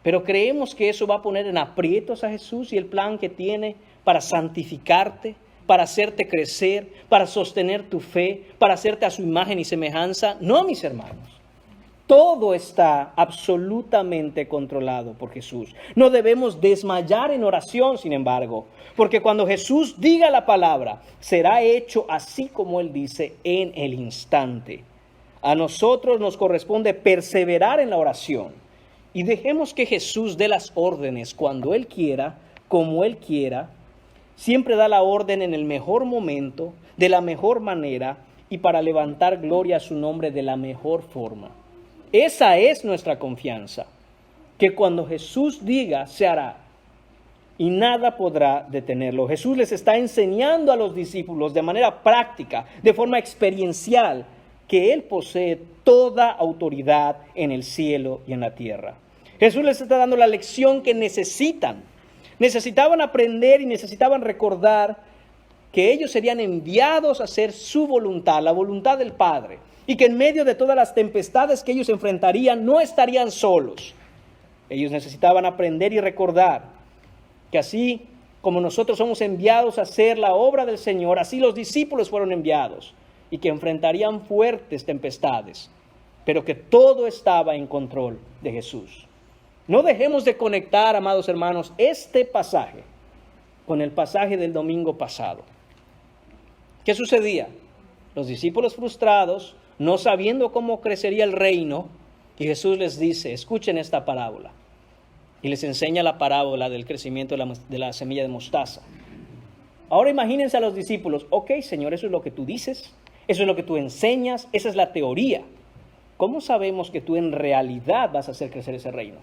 pero creemos que eso va a poner en aprietos a Jesús y el plan que tiene para santificarte, para hacerte crecer, para sostener tu fe, para hacerte a su imagen y semejanza. No, mis hermanos. Todo está absolutamente controlado por Jesús. No debemos desmayar en oración, sin embargo, porque cuando Jesús diga la palabra, será hecho así como Él dice en el instante. A nosotros nos corresponde perseverar en la oración y dejemos que Jesús dé las órdenes cuando Él quiera, como Él quiera. Siempre da la orden en el mejor momento, de la mejor manera y para levantar gloria a su nombre de la mejor forma. Esa es nuestra confianza, que cuando Jesús diga, se hará, y nada podrá detenerlo. Jesús les está enseñando a los discípulos de manera práctica, de forma experiencial, que Él posee toda autoridad en el cielo y en la tierra. Jesús les está dando la lección que necesitan. Necesitaban aprender y necesitaban recordar que ellos serían enviados a hacer su voluntad, la voluntad del Padre. Y que en medio de todas las tempestades que ellos enfrentarían, no estarían solos. Ellos necesitaban aprender y recordar que así como nosotros somos enviados a hacer la obra del Señor, así los discípulos fueron enviados y que enfrentarían fuertes tempestades, pero que todo estaba en control de Jesús. No dejemos de conectar, amados hermanos, este pasaje con el pasaje del domingo pasado. ¿Qué sucedía? Los discípulos frustrados, no sabiendo cómo crecería el reino, y Jesús les dice, escuchen esta parábola, y les enseña la parábola del crecimiento de la semilla de mostaza. Ahora imagínense a los discípulos, ok, Señor, eso es lo que tú dices, eso es lo que tú enseñas, esa es la teoría. ¿Cómo sabemos que tú en realidad vas a hacer crecer ese reino?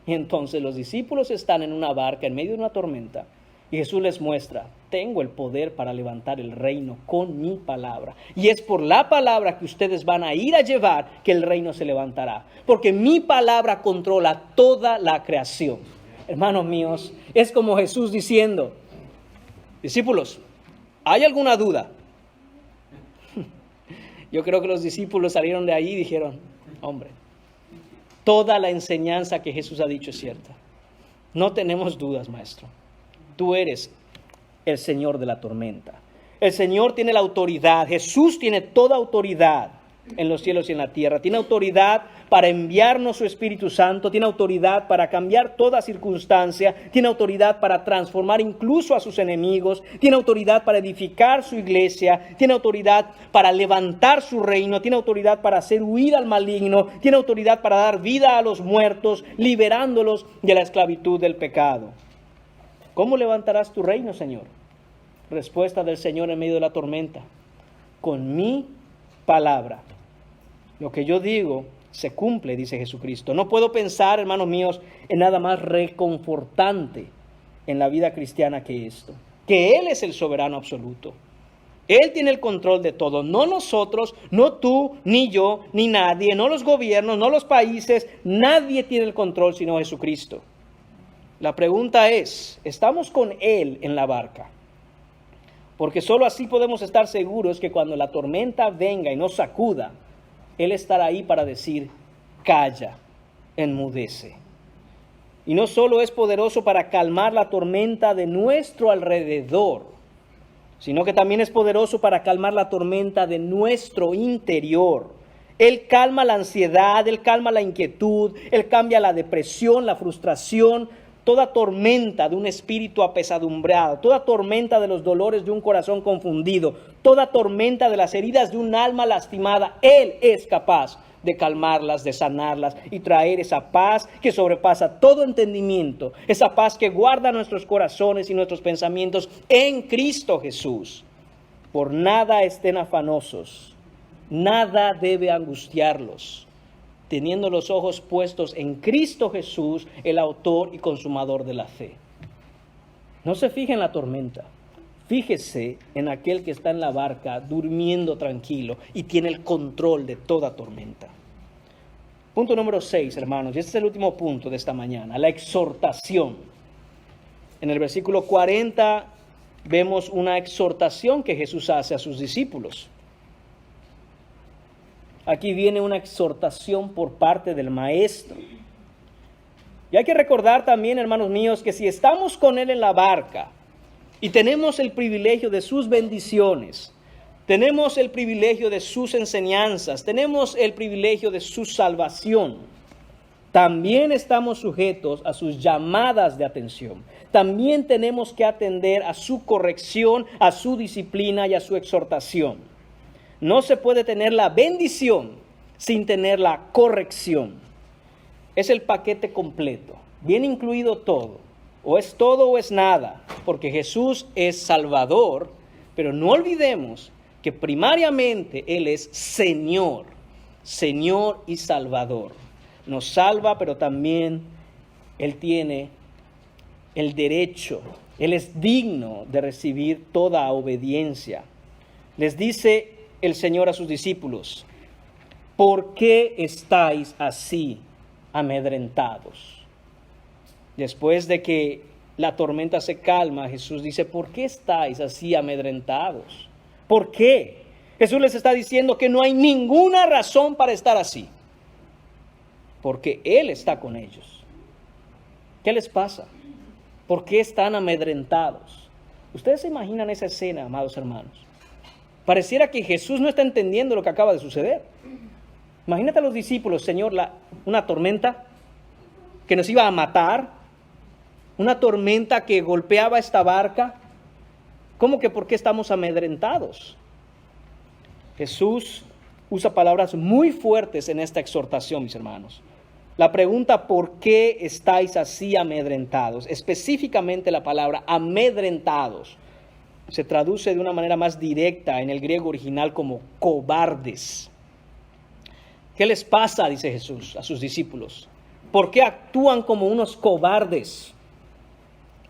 Y entonces los discípulos están en una barca en medio de una tormenta, y Jesús les muestra, tengo el poder para levantar el reino con mi palabra. Y es por la palabra que ustedes van a ir a llevar que el reino se levantará. Porque mi palabra controla toda la creación. Hermanos míos, es como Jesús diciendo, discípulos, ¿hay alguna duda? Yo creo que los discípulos salieron de ahí y dijeron, hombre, toda la enseñanza que Jesús ha dicho es cierta. No tenemos dudas, maestro. Tú eres el Señor de la tormenta. El Señor tiene la autoridad. Jesús tiene toda autoridad en los cielos y en la tierra. Tiene autoridad para enviarnos su Espíritu Santo. Tiene autoridad para cambiar toda circunstancia. Tiene autoridad para transformar incluso a sus enemigos. Tiene autoridad para edificar su iglesia. Tiene autoridad para levantar su reino. Tiene autoridad para hacer huir al maligno. Tiene autoridad para dar vida a los muertos, liberándolos de la esclavitud del pecado. ¿Cómo levantarás tu reino, Señor? Respuesta del Señor en medio de la tormenta. Con mi palabra. Lo que yo digo se cumple, dice Jesucristo. No puedo pensar, hermanos míos, en nada más reconfortante en la vida cristiana que esto. Que Él es el soberano absoluto. Él tiene el control de todo. No nosotros, no tú, ni yo, ni nadie. No los gobiernos, no los países. Nadie tiene el control sino Jesucristo. La pregunta es, ¿estamos con Él en la barca? Porque solo así podemos estar seguros que cuando la tormenta venga y nos sacuda, Él estará ahí para decir, calla, enmudece. Y no solo es poderoso para calmar la tormenta de nuestro alrededor, sino que también es poderoso para calmar la tormenta de nuestro interior. Él calma la ansiedad, Él calma la inquietud, Él cambia la depresión, la frustración, toda tormenta de un espíritu apesadumbrado, toda tormenta de los dolores de un corazón confundido, toda tormenta de las heridas de un alma lastimada, Él es capaz de calmarlas, de sanarlas y traer esa paz que sobrepasa todo entendimiento, esa paz que guarda nuestros corazones y nuestros pensamientos en Cristo Jesús. Por nada estén afanosos, nada debe angustiarlos, teniendo los ojos puestos en Cristo Jesús, el autor y consumador de la fe. No se fije en la tormenta, fíjese en aquel que está en la barca durmiendo tranquilo y tiene el control de toda tormenta. Punto número 6, hermanos, y este es el último punto de esta mañana, la exhortación. En el versículo 40 vemos una exhortación que Jesús hace a sus discípulos. Aquí viene una exhortación por parte del Maestro. Y hay que recordar también, hermanos míos, que si estamos con Él en la barca y tenemos el privilegio de sus bendiciones, tenemos el privilegio de sus enseñanzas, tenemos el privilegio de su salvación, también estamos sujetos a sus llamadas de atención. También tenemos que atender a su corrección, a su disciplina y a su exhortación. No se puede tener la bendición sin tener la corrección. Es el paquete completo, bien incluido todo. O es todo o es nada, porque Jesús es Salvador, pero no olvidemos que primariamente Él es Señor, Señor y Salvador. Nos salva, pero también Él tiene el derecho, Él es digno de recibir toda obediencia. Les dice el Señor a sus discípulos: ¿por qué estáis así amedrentados? Después de que la tormenta se calma, Jesús dice: ¿por qué estáis así amedrentados? ¿Por qué? Jesús les está diciendo que no hay ninguna razón para estar así, porque Él está con ellos. ¿Qué les pasa? ¿Por qué están amedrentados? ¿Ustedes se imaginan esa escena, amados hermanos? Pareciera que Jesús no está entendiendo lo que acaba de suceder. Imagínate a los discípulos: Señor, una tormenta que nos iba a matar, una tormenta que golpeaba esta barca. ¿Cómo que por qué estamos amedrentados? Jesús usa palabras muy fuertes en esta exhortación, mis hermanos. La pregunta: ¿por qué estáis así amedrentados? Específicamente la palabra amedrentados se traduce de una manera más directa en el griego original como cobardes. ¿Qué les pasa?, dice Jesús a sus discípulos. ¿Por qué actúan como unos cobardes?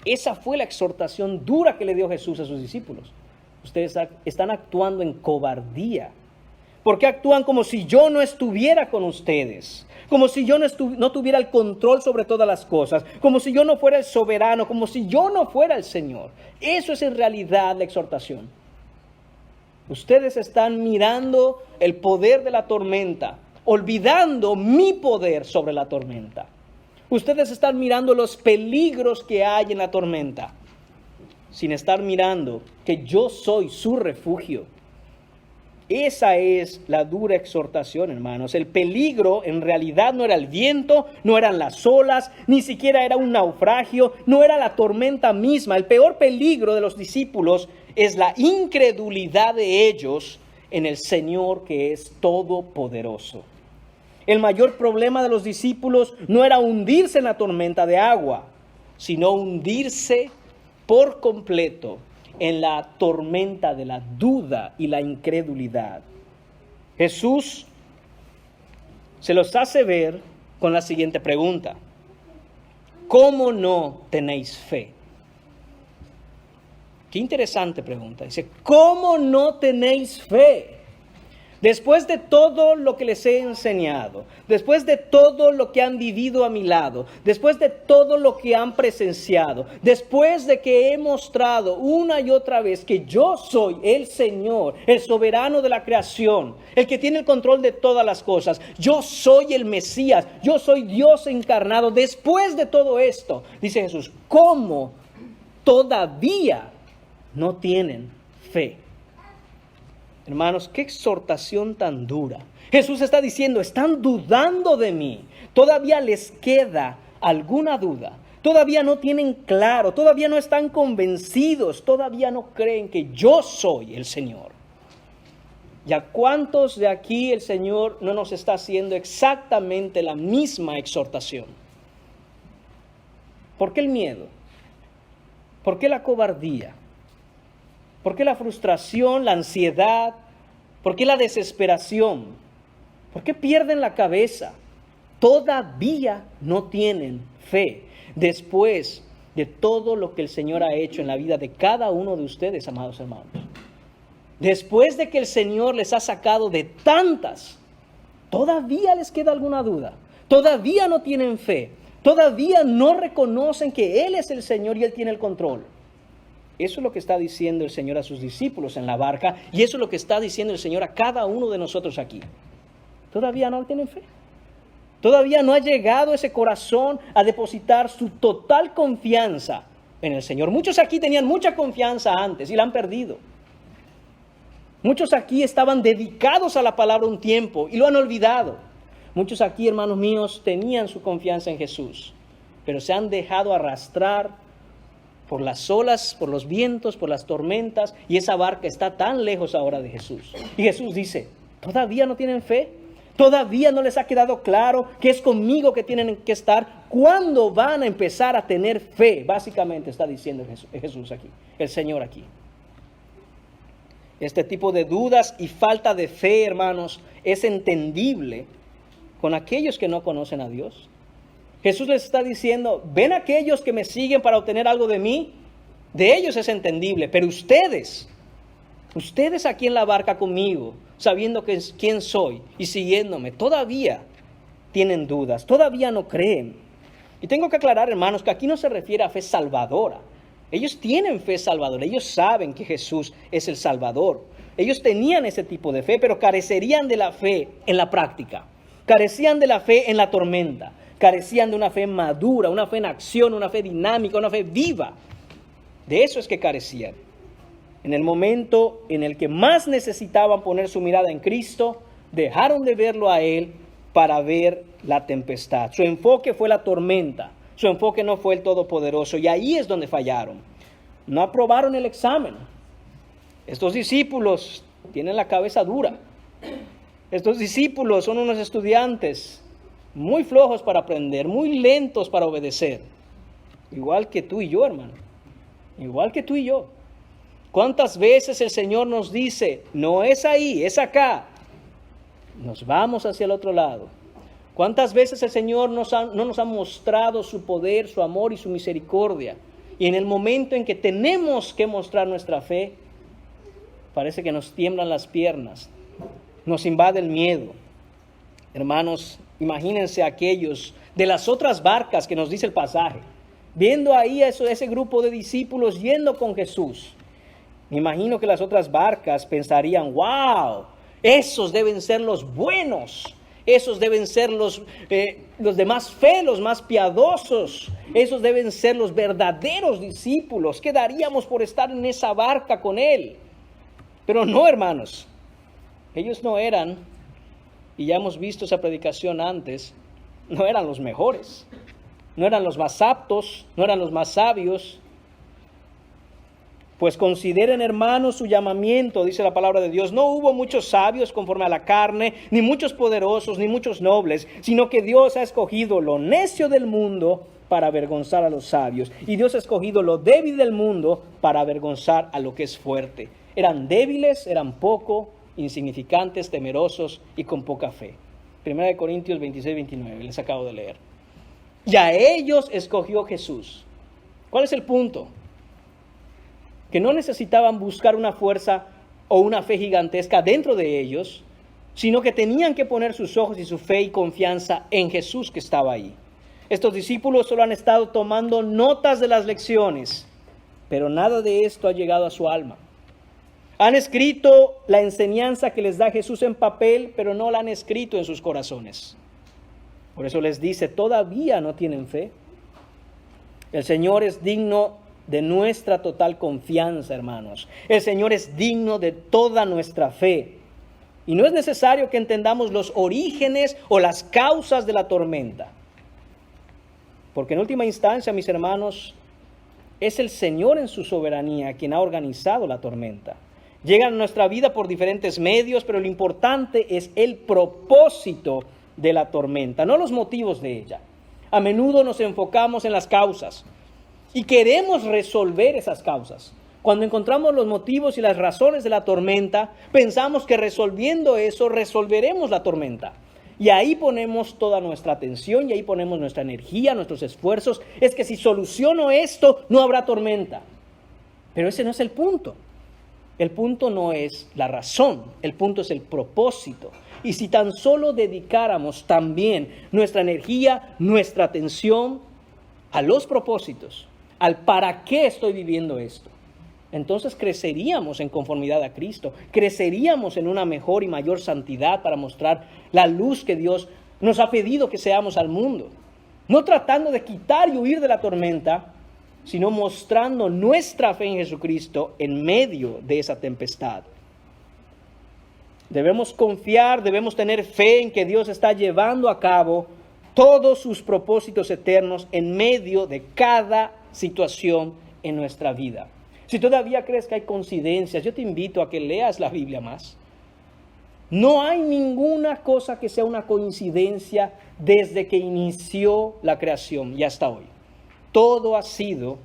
Esa fue la exhortación dura que le dio Jesús a sus discípulos. Ustedes están actuando en cobardía. ¿Por qué actúan como si yo no estuviera con ustedes? Como si yo no tuviera el control sobre todas las cosas. Como si yo no fuera el soberano. Como si yo no fuera el Señor. Eso es en realidad la exhortación. Ustedes están mirando el poder de la tormenta, olvidando mi poder sobre la tormenta. Ustedes están mirando los peligros que hay en la tormenta, sin estar mirando que yo soy su refugio. Esa es la dura exhortación, hermanos. El peligro en realidad no era el viento, no eran las olas, ni siquiera era un naufragio, no era la tormenta misma. El peor peligro de los discípulos es la incredulidad de ellos en el Señor, que es todopoderoso. El mayor problema de los discípulos no era hundirse en la tormenta de agua, sino hundirse por completo en la tormenta de la duda y la incredulidad. Jesús se los hace ver con la siguiente pregunta: ¿cómo no tenéis fe? Qué interesante pregunta. Dice: ¿cómo no tenéis fe? Después de todo lo que les he enseñado, después de todo lo que han vivido a mi lado, después de todo lo que han presenciado, después de que he mostrado una y otra vez que yo soy el Señor, el soberano de la creación, el que tiene el control de todas las cosas, yo soy el Mesías, yo soy Dios encarnado. Después de todo esto, dice Jesús, ¿cómo todavía no tienen fe? Hermanos, qué exhortación tan dura. Jesús está diciendo: están dudando de mí. Todavía les queda alguna duda. todavía no tienen claro, todavía no están convencidos, todavía no creen que yo soy el Señor. ¿Y a cuántos de aquí el Señor no nos está haciendo exactamente la misma exhortación? ¿Por qué el miedo? ¿Por qué la cobardía? ¿Por qué la frustración, la ansiedad? ¿Por qué la desesperación? ¿Por qué pierden la cabeza? Todavía no tienen fe después de todo lo que el Señor ha hecho en la vida de cada uno de ustedes, amados hermanos. Después de que el Señor les ha sacado de tantas, ¿todavía les queda alguna duda? ¿Todavía no tienen fe? ¿Todavía no reconocen que Él es el Señor y Él tiene el control? Eso es lo que está diciendo el Señor a sus discípulos en la barca, y eso es lo que está diciendo el Señor a cada uno de nosotros aquí. ¿Todavía no tienen fe? ¿Todavía no ha llegado ese corazón a depositar su total confianza en el Señor? Muchos aquí tenían mucha confianza antes y la han perdido. Muchos aquí estaban dedicados a la palabra un tiempo y lo han olvidado. Muchos aquí, hermanos míos, tenían su confianza en Jesús, pero se han dejado arrastrar por las olas, por los vientos, por las tormentas, y esa barca está tan lejos ahora de Jesús. Y Jesús dice, ¿todavía no tienen fe? ¿Todavía no les ha quedado claro que es conmigo que tienen que estar? ¿Cuándo van a empezar a tener fe? Básicamente está diciendo Jesús aquí, el Señor aquí. Este tipo de dudas y falta de fe, hermanos, es entendible con aquellos que no conocen a Dios. Jesús les está diciendo, ven aquellos que me siguen para obtener algo de mí, de ellos es entendible, pero ustedes aquí en la barca conmigo, sabiendo quién soy y siguiéndome, todavía tienen dudas, todavía no creen. Y tengo que aclarar, hermanos, que aquí no se refiere a fe salvadora. Ellos tienen fe salvadora, ellos saben que Jesús es el Salvador. Ellos tenían ese tipo de fe, pero carecerían de la fe en la práctica. Carecían de la fe en la tormenta. Carecían de una fe madura, una fe en acción, una fe dinámica, una fe viva. De eso es que carecían. En el momento en el que más necesitaban poner su mirada en Cristo, dejaron de verlo a Él para ver la tempestad. Su enfoque fue la tormenta. Su enfoque no fue el Todopoderoso, y ahí es donde fallaron. No aprobaron el examen. Estos discípulos tienen la cabeza dura. Estos discípulos son unos estudiantes muy flojos para aprender, muy lentos para obedecer. Igual que tú y yo, hermano. Igual que tú y yo. ¿Cuántas veces el Señor nos dice, no es ahí, es acá? Nos vamos hacia el otro lado. ¿Cuántas veces el Señor no nos ha mostrado su poder, su amor y su misericordia? Y en el momento en que tenemos que mostrar nuestra fe, parece que nos tiemblan las piernas, nos invade el miedo. Hermanos, imagínense aquellos de las otras barcas que nos dice el pasaje, viendo ahí a ese grupo de discípulos yendo con Jesús. Me imagino que las otras barcas pensarían, wow, esos deben ser los buenos. Esos deben ser los de más fe, los más piadosos. Esos deben ser los verdaderos discípulos. ¿Qué daríamos por estar en esa barca con Él? Pero no, hermanos. Ellos no eran, y ya hemos visto esa predicación antes, no eran los mejores. No eran los más aptos, no eran los más sabios. Pues consideren, hermanos, su llamamiento, dice la palabra de Dios. No hubo muchos sabios conforme a la carne, ni muchos poderosos, ni muchos nobles, sino que Dios ha escogido lo necio del mundo para avergonzar a los sabios. Y Dios ha escogido lo débil del mundo para avergonzar a lo que es fuerte. Eran débiles, eran poco, insignificantes, temerosos y con poca fe. 1 Corintios 26-29, les acabo de leer. Y a ellos escogió Jesús. ¿Cuál es el punto? Que no necesitaban buscar una fuerza o una fe gigantesca dentro de ellos, sino que tenían que poner sus ojos y su fe y confianza en Jesús que estaba ahí. Estos discípulos solo han estado tomando notas de las lecciones, pero nada de esto ha llegado a su alma. Han escrito la enseñanza que les da Jesús en papel, pero no la han escrito en sus corazones. Por eso les dice, todavía no tienen fe. El Señor es digno de nuestra total confianza, hermanos. El Señor es digno de toda nuestra fe. Y no es necesario que entendamos los orígenes o las causas de la tormenta. Porque en última instancia, mis hermanos, es el Señor en su soberanía quien ha organizado la tormenta. Llega a nuestra vida por diferentes medios, pero lo importante es el propósito de la tormenta, no los motivos de ella. A menudo nos enfocamos en las causas y queremos resolver esas causas. Cuando encontramos los motivos y las razones de la tormenta, pensamos que resolviendo eso, resolveremos la tormenta. Y ahí ponemos toda nuestra atención y ahí ponemos nuestra energía, nuestros esfuerzos. Es que si soluciono esto, no habrá tormenta. Pero ese no es el punto. El punto no es la razón, el punto es el propósito. Y si tan solo dedicáramos también nuestra energía, nuestra atención a los propósitos, al para qué estoy viviendo esto, entonces creceríamos en conformidad a Cristo, creceríamos en una mejor y mayor santidad para mostrar la luz que Dios nos ha pedido que seamos al mundo. No tratando de quitar y huir de la tormenta, sino mostrando nuestra fe en Jesucristo en medio de esa tempestad. Debemos confiar, debemos tener fe en que Dios está llevando a cabo todos sus propósitos eternos en medio de cada situación en nuestra vida. Si todavía crees que hay coincidencias, yo te invito a que leas la Biblia más. No hay ninguna cosa que sea una coincidencia desde que inició la creación y hasta hoy. Todo ha sido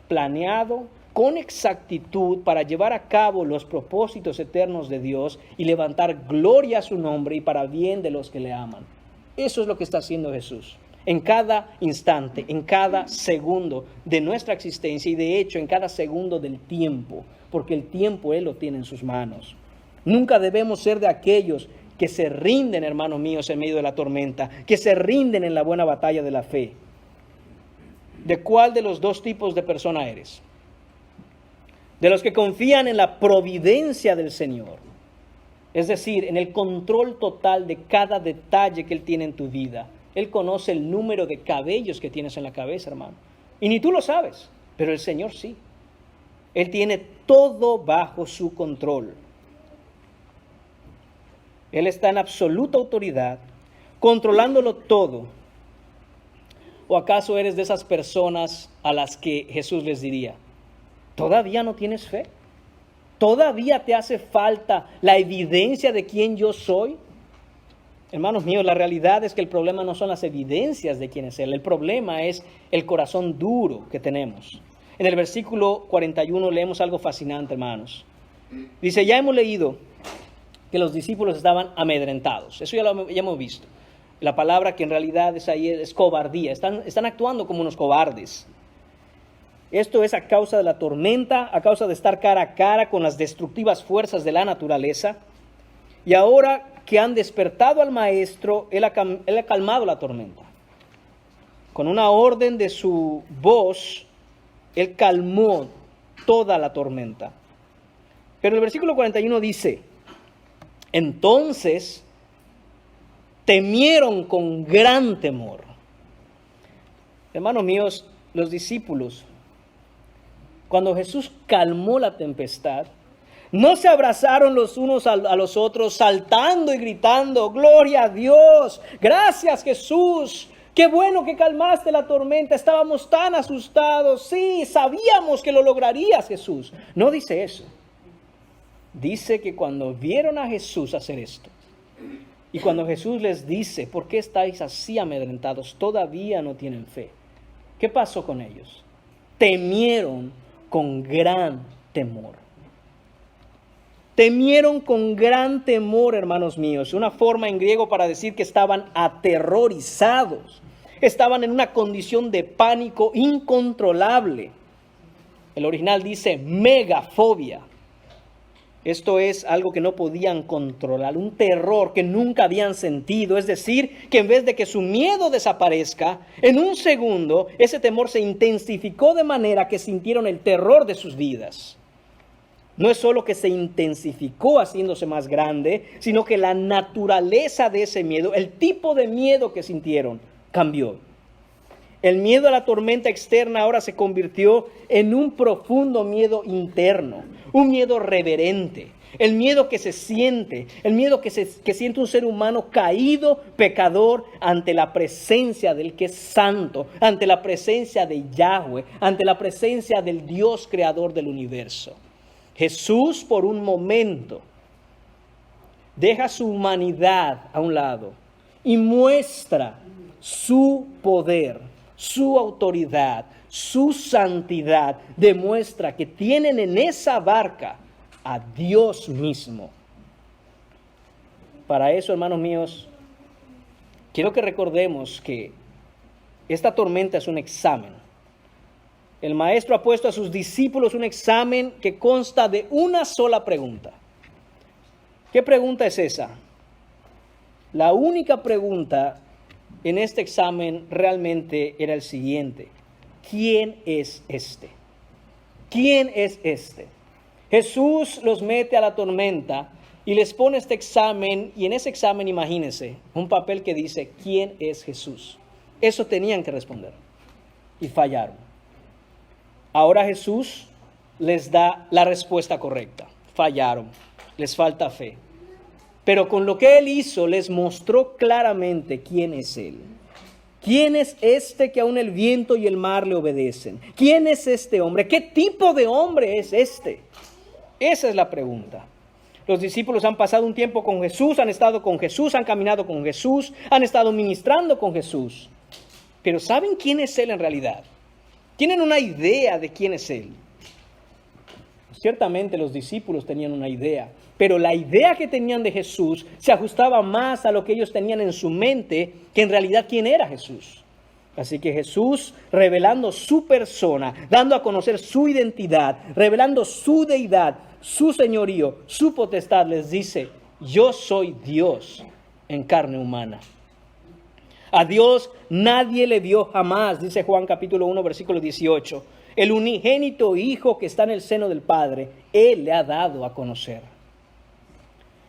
planeado con exactitud para llevar a cabo los propósitos eternos de Dios y levantar gloria a su nombre y para bien de los que le aman. Eso es lo que está haciendo Jesús. En cada instante, en cada segundo de nuestra existencia y de hecho en cada segundo del tiempo, porque el tiempo Él lo tiene en sus manos. Nunca debemos ser de aquellos que se rinden, hermanos míos, en medio de la tormenta, que se rinden en la buena batalla de la fe. ¿De cuál de los dos tipos de persona eres? De los que confían en la providencia del Señor, es decir, en el control total de cada detalle que Él tiene en tu vida. Él conoce el número de cabellos que tienes en la cabeza, hermano. Y ni tú lo sabes, pero el Señor sí. Él tiene todo bajo su control. Él está en absoluta autoridad, controlándolo todo. ¿O acaso eres de esas personas a las que Jesús les diría, ¿todavía no tienes fe? ¿Todavía te hace falta la evidencia de quién yo soy? Hermanos míos, la realidad es que el problema no son las evidencias de quién es Él. El problema es el corazón duro que tenemos. En el versículo 41 leemos algo fascinante, hermanos. Dice, ya hemos leído que los discípulos estaban amedrentados. Eso ya lo hemos visto. La palabra que en realidad es ahí es cobardía. Están actuando como unos cobardes. Esto es a causa de la tormenta, a causa de estar cara a cara con las destructivas fuerzas de la naturaleza. Y ahora que han despertado al maestro, él ha calmado la tormenta. Con una orden de su voz, Él calmó toda la tormenta. Pero el versículo 41 dice, entonces temieron con gran temor. Hermanos míos, los discípulos, cuando Jesús calmó la tempestad, no se abrazaron los unos a los otros saltando y gritando, gloria a Dios, gracias Jesús, qué bueno que calmaste la tormenta, estábamos tan asustados, sí, sabíamos que lo lograrías Jesús. No dice eso. Dice que cuando vieron a Jesús hacer esto, y cuando Jesús les dice, ¿por qué estáis así amedrentados? Todavía no tienen fe. ¿Qué pasó con ellos? Temieron con gran temor. Temieron con gran temor, hermanos míos. Una forma en griego para decir que estaban aterrorizados. Estaban en una condición de pánico incontrolable. El original dice megafobia. Esto es algo que no podían controlar, un terror que nunca habían sentido. Es decir, que en vez de que su miedo desaparezca, en un segundo, ese temor se intensificó de manera que sintieron el terror de sus vidas. No es solo que se intensificó haciéndose más grande, sino que la naturaleza de ese miedo, el tipo de miedo que sintieron, cambió. El miedo a la tormenta externa ahora se convirtió en un profundo miedo interno, un miedo reverente. el miedo que se siente, el miedo que siente un ser humano caído, pecador, ante la presencia del que es santo, ante la presencia de Yahweh, ante la presencia del Dios creador del universo. Jesús, por un momento, deja su humanidad a un lado y muestra su poder, su autoridad, su santidad. Demuestra que tienen en esa barca a Dios mismo. Para eso, hermanos míos, quiero que recordemos que esta tormenta es un examen. El maestro ha puesto a sus discípulos un examen que consta de una sola pregunta. ¿Qué pregunta es esa? La única pregunta en este examen realmente era el siguiente: ¿quién es este? ¿Quién es este? Jesús los mete a la tormenta y les pone este examen, y en ese examen, imagínense, un papel que dice ¿quién es Jesús? Eso tenían que responder y fallaron. Ahora Jesús les da la respuesta correcta. Fallaron, les falta fe. Pero con lo que Él hizo, les mostró claramente quién es Él. ¿Quién es este que aún el viento y el mar le obedecen? ¿Quién es este hombre? ¿Qué tipo de hombre es este? Esa es la pregunta. Los discípulos han pasado un tiempo con Jesús, han estado con Jesús, han caminado con Jesús, han estado ministrando con Jesús. Pero ¿saben quién es Él en realidad? ¿Tienen una idea de quién es Él? Ciertamente los discípulos tenían una idea, pero la idea que tenían de Jesús se ajustaba más a lo que ellos tenían en su mente que en realidad quién era Jesús. Así que Jesús, revelando su persona, dando a conocer su identidad, revelando su deidad, su señorío, su potestad, les dice: yo soy Dios en carne humana. A Dios nadie le vio jamás, dice Juan capítulo 1, versículo 18. El unigénito Hijo que está en el seno del Padre, Él le ha dado a conocer.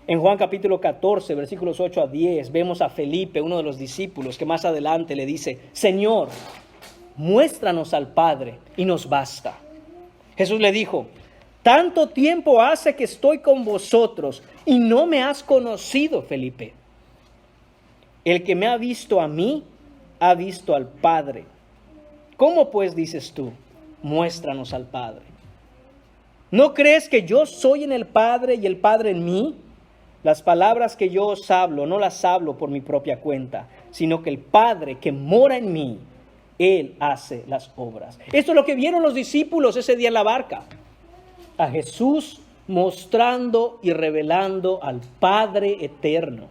En Juan capítulo 14, versículos 8 a 10, vemos a Felipe, uno de los discípulos, que más adelante le dice: Señor, muéstranos al Padre y nos basta. Jesús le dijo: tanto tiempo hace que estoy con vosotros y no me has conocido, Felipe. El que me ha visto a mí, ha visto al Padre. ¿Cómo pues dices tú? Muéstranos al Padre. ¿No crees que yo soy en el Padre y el Padre en mí? Las palabras que yo os hablo, no las hablo por mi propia cuenta, sino que el Padre que mora en mí, Él hace las obras. Esto es lo que vieron los discípulos ese día en la barca. A Jesús mostrando y revelando al Padre eterno.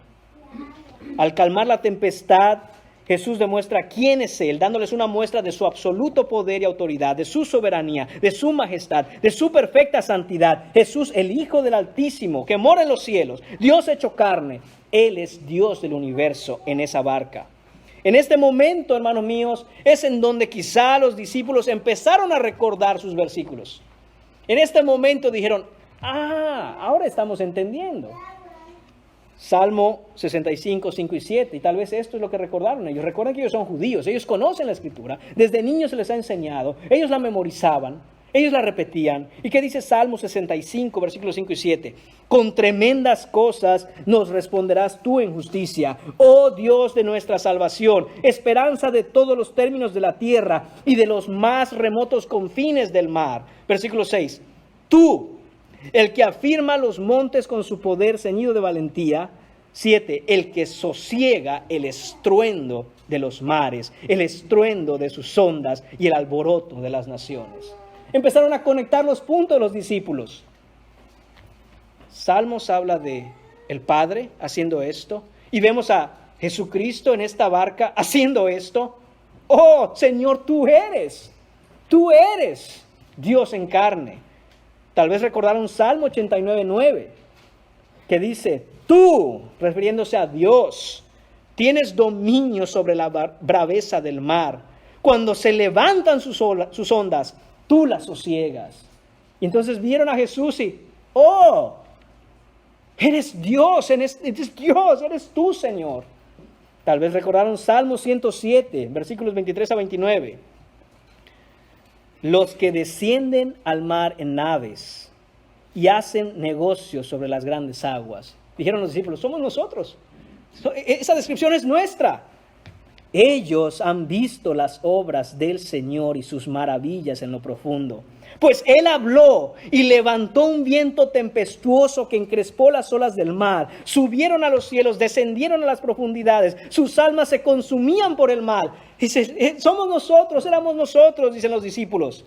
Al calmar la tempestad, Jesús demuestra quién es Él, dándoles una muestra de su absoluto poder y autoridad, de su soberanía, de su majestad, de su perfecta santidad. Jesús, el Hijo del Altísimo, que mora en los cielos, Dios hecho carne. Él es Dios del universo en esa barca. En este momento, hermanos míos, es en donde quizá los discípulos empezaron a recordar sus versículos. En este momento dijeron: ahora estamos entendiendo. Salmo 65, 5 y 7, y tal vez esto es lo que recordaron ellos. Recuerden que ellos son judíos, ellos conocen la Escritura, desde niños se les ha enseñado, ellos la memorizaban, ellos la repetían. ¿Y qué dice Salmo 65, versículos 5 y 7? Con tremendas cosas nos responderás tú en justicia, oh Dios de nuestra salvación, esperanza de todos los términos de la tierra y de los más remotos confines del mar. Versículo 6, tú, el que afirma los montes con su poder ceñido de valentía. 7, el que sosiega el estruendo de los mares, el estruendo de sus ondas y el alboroto de las naciones. Empezaron a conectar los puntos de los discípulos. Salmos habla de el Padre haciendo esto, y vemos a Jesucristo en esta barca haciendo esto. Oh Señor, tú eres Dios en carne. Tal vez recordaron Salmo 89, 9, que dice: tú, refiriéndose a Dios, tienes dominio sobre la braveza del mar. Cuando se levantan sus ondas, tú las sosiegas. Y entonces vieron a Jesús y: oh, eres Dios, eres tú, Señor. Tal vez recordaron Salmo 107, versículos 23 a 29. Los que descienden al mar en naves, y hacen negocios sobre las grandes aguas. Dijeron los discípulos, somos nosotros. Esa descripción es nuestra. Ellos han visto las obras del Señor y sus maravillas en lo profundo. Pues Él habló y levantó un viento tempestuoso que encrespó las olas del mar. Subieron a los cielos, descendieron a las profundidades. Sus almas se consumían por el mal. Dice, somos nosotros, éramos nosotros, dicen los discípulos.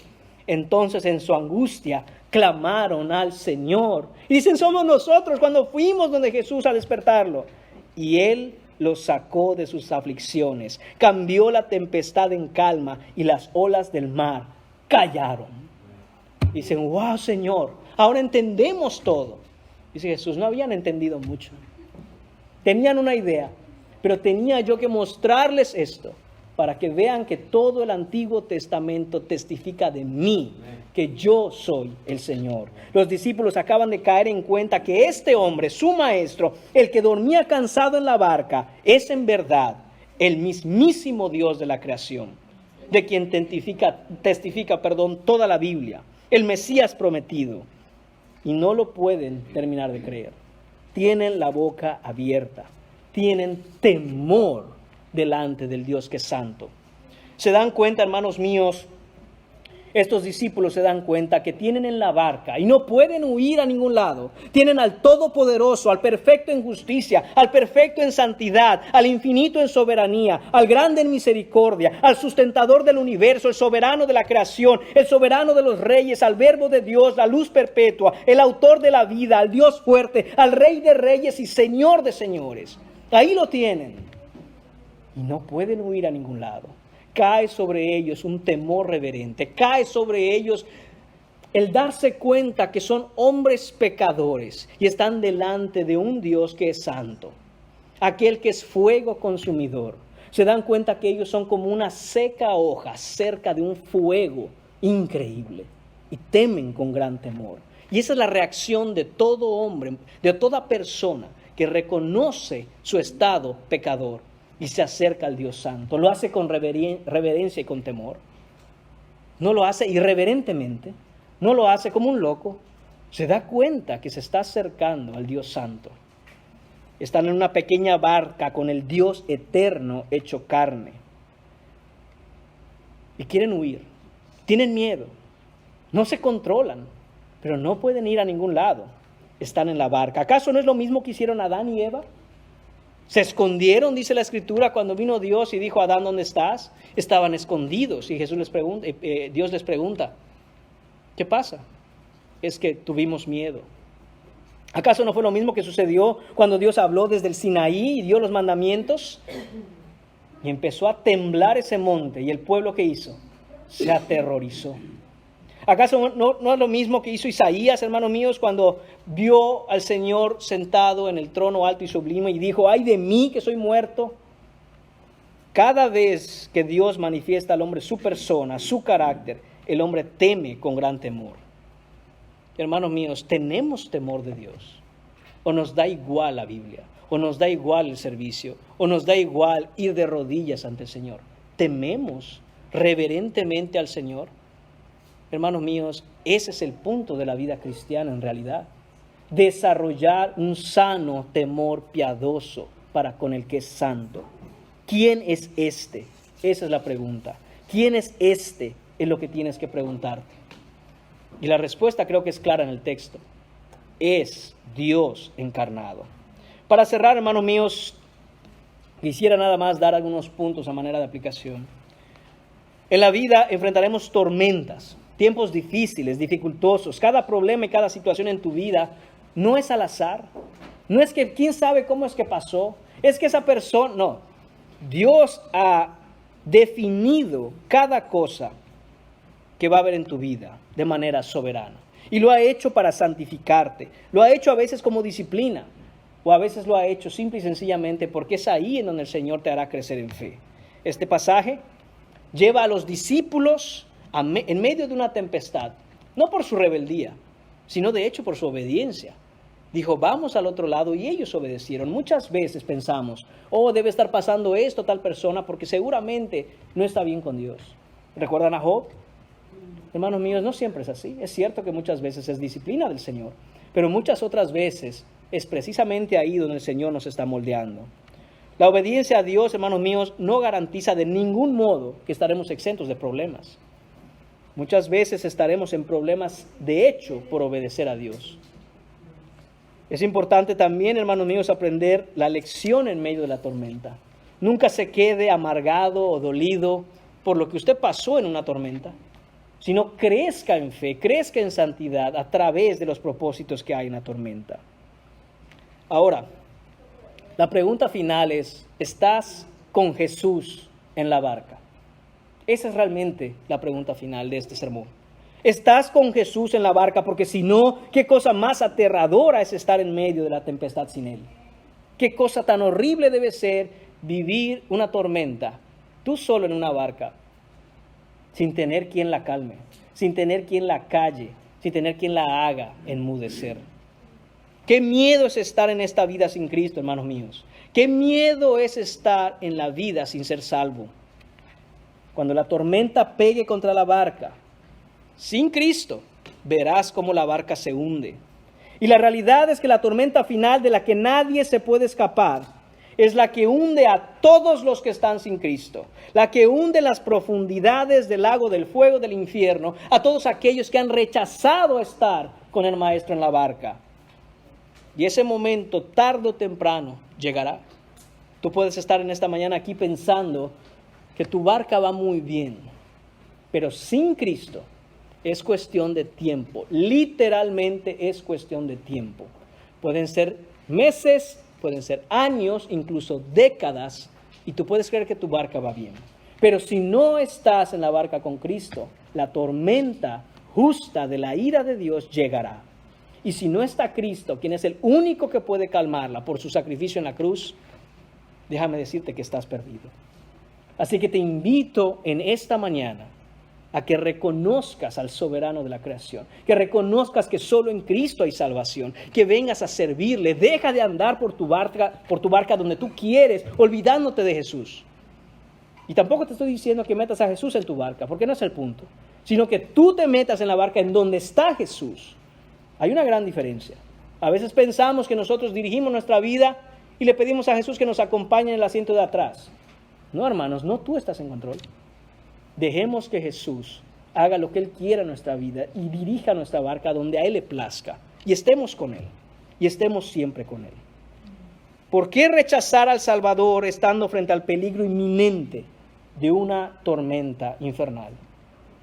Entonces en su angustia clamaron al Señor. Y dicen, somos nosotros cuando fuimos donde Jesús a despertarlo. Y Él los sacó de sus aflicciones. Cambió la tempestad en calma y las olas del mar callaron. Dicen, wow, Señor, ahora entendemos todo. Dice Jesús, no habían entendido mucho. Tenían una idea, pero tenía yo que mostrarles esto para que vean que todo el Antiguo Testamento testifica de mí, que yo soy el Señor. Los discípulos acaban de caer en cuenta que este hombre, su maestro, el que dormía cansado en la barca, es en verdad el mismísimo Dios de la creación, de quien testifica toda la Biblia, el Mesías prometido. Y no lo pueden terminar de creer. Tienen la boca abierta, tienen temor delante del Dios que es santo. Se dan cuenta, hermanos míos, estos discípulos se dan cuenta que tienen en la barca y no pueden huir a ningún lado. Tienen al Todopoderoso, al perfecto en justicia, al perfecto en santidad, al infinito en soberanía, al grande en misericordia, al sustentador del universo, el soberano de la creación, el soberano de los reyes, al verbo de Dios, la luz perpetua, el autor de la vida, al Dios fuerte, al Rey de reyes y Señor de señores. Ahí lo tienen. Y no pueden huir a ningún lado. Cae sobre ellos un temor reverente. Cae sobre ellos el darse cuenta que son hombres pecadores y están delante de un Dios que es santo. Aquel que es fuego consumidor. Se dan cuenta que ellos son como una seca hoja cerca de un fuego increíble. Y temen con gran temor. Y esa es la reacción de todo hombre, de toda persona que reconoce su estado pecador y se acerca al Dios santo. Lo hace con reverencia y con temor. No lo hace irreverentemente. No lo hace como un loco. Se da cuenta que se está acercando al Dios santo. Están en una pequeña barca con el Dios eterno hecho carne. Y quieren huir. Tienen miedo. No se controlan, pero no pueden ir a ningún lado. Están en la barca. ¿Acaso no es lo mismo que hicieron Adán y Eva? Se escondieron, dice la Escritura, cuando vino Dios y dijo, Adán, ¿dónde estás? Estaban escondidos y Jesús les pregunta, Dios les pregunta, ¿qué pasa? Es que tuvimos miedo. ¿Acaso no fue lo mismo que sucedió cuando Dios habló desde el Sinaí y dio los mandamientos? Y empezó a temblar ese monte y el pueblo que hizo se aterrorizó. ¿Acaso no es lo mismo que hizo Isaías, hermanos míos, cuando vio al Señor sentado en el trono alto y sublime y dijo, ay de mí que soy muerto? Cada vez que Dios manifiesta al hombre su persona, su carácter, el hombre teme con gran temor. Hermanos míos, ¿tenemos temor de Dios? ¿O nos da igual la Biblia? ¿O nos da igual el servicio? ¿O nos da igual ir de rodillas ante el Señor? ¿Tememos reverentemente al Señor? Hermanos míos, ese es el punto de la vida cristiana en realidad. Desarrollar un sano temor piadoso para con el que es santo. ¿Quién es este? Esa es la pregunta. ¿Quién es este? Es lo que tienes que preguntarte. Y la respuesta creo que es clara en el texto. Es Dios encarnado. Para cerrar, hermanos míos, quisiera nada más dar algunos puntos a manera de aplicación. En la vida enfrentaremos tormentas. Tiempos difíciles, dificultosos. Cada problema y cada situación en tu vida no es al azar. No es que quién sabe cómo es que pasó. Es que esa persona, no. Dios ha definido cada cosa que va a haber en tu vida de manera soberana. Y lo ha hecho para santificarte. Lo ha hecho a veces como disciplina. O a veces lo ha hecho simple y sencillamente porque es ahí en donde el Señor te hará crecer en fe. Este pasaje lleva a los discípulos en medio de una tempestad, no por su rebeldía, sino de hecho por su obediencia. Dijo, vamos al otro lado, y ellos obedecieron. Muchas veces pensamos, oh, debe estar pasando esto tal persona, porque seguramente no está bien con Dios. ¿Recuerdan a Job? Hermanos míos, no siempre es así. Es cierto que muchas veces es disciplina del Señor, pero muchas otras veces es precisamente ahí donde el Señor nos está moldeando. La obediencia a Dios, hermanos míos, no garantiza de ningún modo que estaremos exentos de problemas. Muchas veces estaremos en problemas de hecho por obedecer a Dios. Es importante también, hermanos míos, aprender la lección en medio de la tormenta. Nunca se quede amargado o dolido por lo que usted pasó en una tormenta, sino crezca en fe, crezca en santidad a través de los propósitos que hay en la tormenta. Ahora, la pregunta final es, ¿estás con Jesús en la barca? Esa es realmente la pregunta final de este sermón. ¿Estás con Jesús en la barca? Porque si no, ¿qué cosa más aterradora es estar en medio de la tempestad sin Él? ¿Qué cosa tan horrible debe ser vivir una tormenta, tú solo en una barca, sin tener quien la calme, sin tener quien la calle, sin tener quien la haga enmudecer? Qué miedo es estar en esta vida sin Cristo, hermanos míos. Qué miedo es estar en la vida sin ser salvo. Cuando la tormenta pegue contra la barca, sin Cristo, verás cómo la barca se hunde. Y la realidad es que la tormenta final de la que nadie se puede escapar es la que hunde a todos los que están sin Cristo, la que hunde las profundidades del lago del fuego del infierno a todos aquellos que han rechazado estar con el Maestro en la barca. Y ese momento, tarde o temprano, llegará. Tú puedes estar en esta mañana aquí pensando que tu barca va muy bien, pero sin Cristo es cuestión de tiempo. Literalmente es cuestión de tiempo. Pueden ser meses, pueden ser años, incluso décadas, y tú puedes creer que tu barca va bien. Pero si no estás en la barca con Cristo, la tormenta justa de la ira de Dios llegará. Y si no está Cristo, quien es el único que puede calmarla por su sacrificio en la cruz, déjame decirte que estás perdido. Así que te invito en esta mañana a que reconozcas al soberano de la creación, que reconozcas que solo en Cristo hay salvación, que vengas a servirle. Deja de andar por tu barca donde tú quieres, olvidándote de Jesús. Y tampoco te estoy diciendo que metas a Jesús en tu barca, porque no es el punto, sino que tú te metas en la barca en donde está Jesús. Hay una gran diferencia. A veces pensamos que nosotros dirigimos nuestra vida y le pedimos a Jesús que nos acompañe en el asiento de atrás. No, hermanos, no tú estás en control. Dejemos que Jesús haga lo que Él quiera en nuestra vida y dirija nuestra barca donde a Él le plazca. Y estemos con Él. Y estemos siempre con Él. ¿Por qué rechazar al Salvador estando frente al peligro inminente de una tormenta infernal?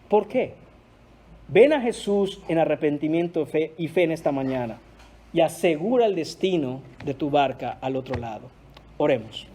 ¿Por qué? Ven a Jesús en arrepentimiento y fe en esta mañana y asegura el destino de tu barca al otro lado. Oremos.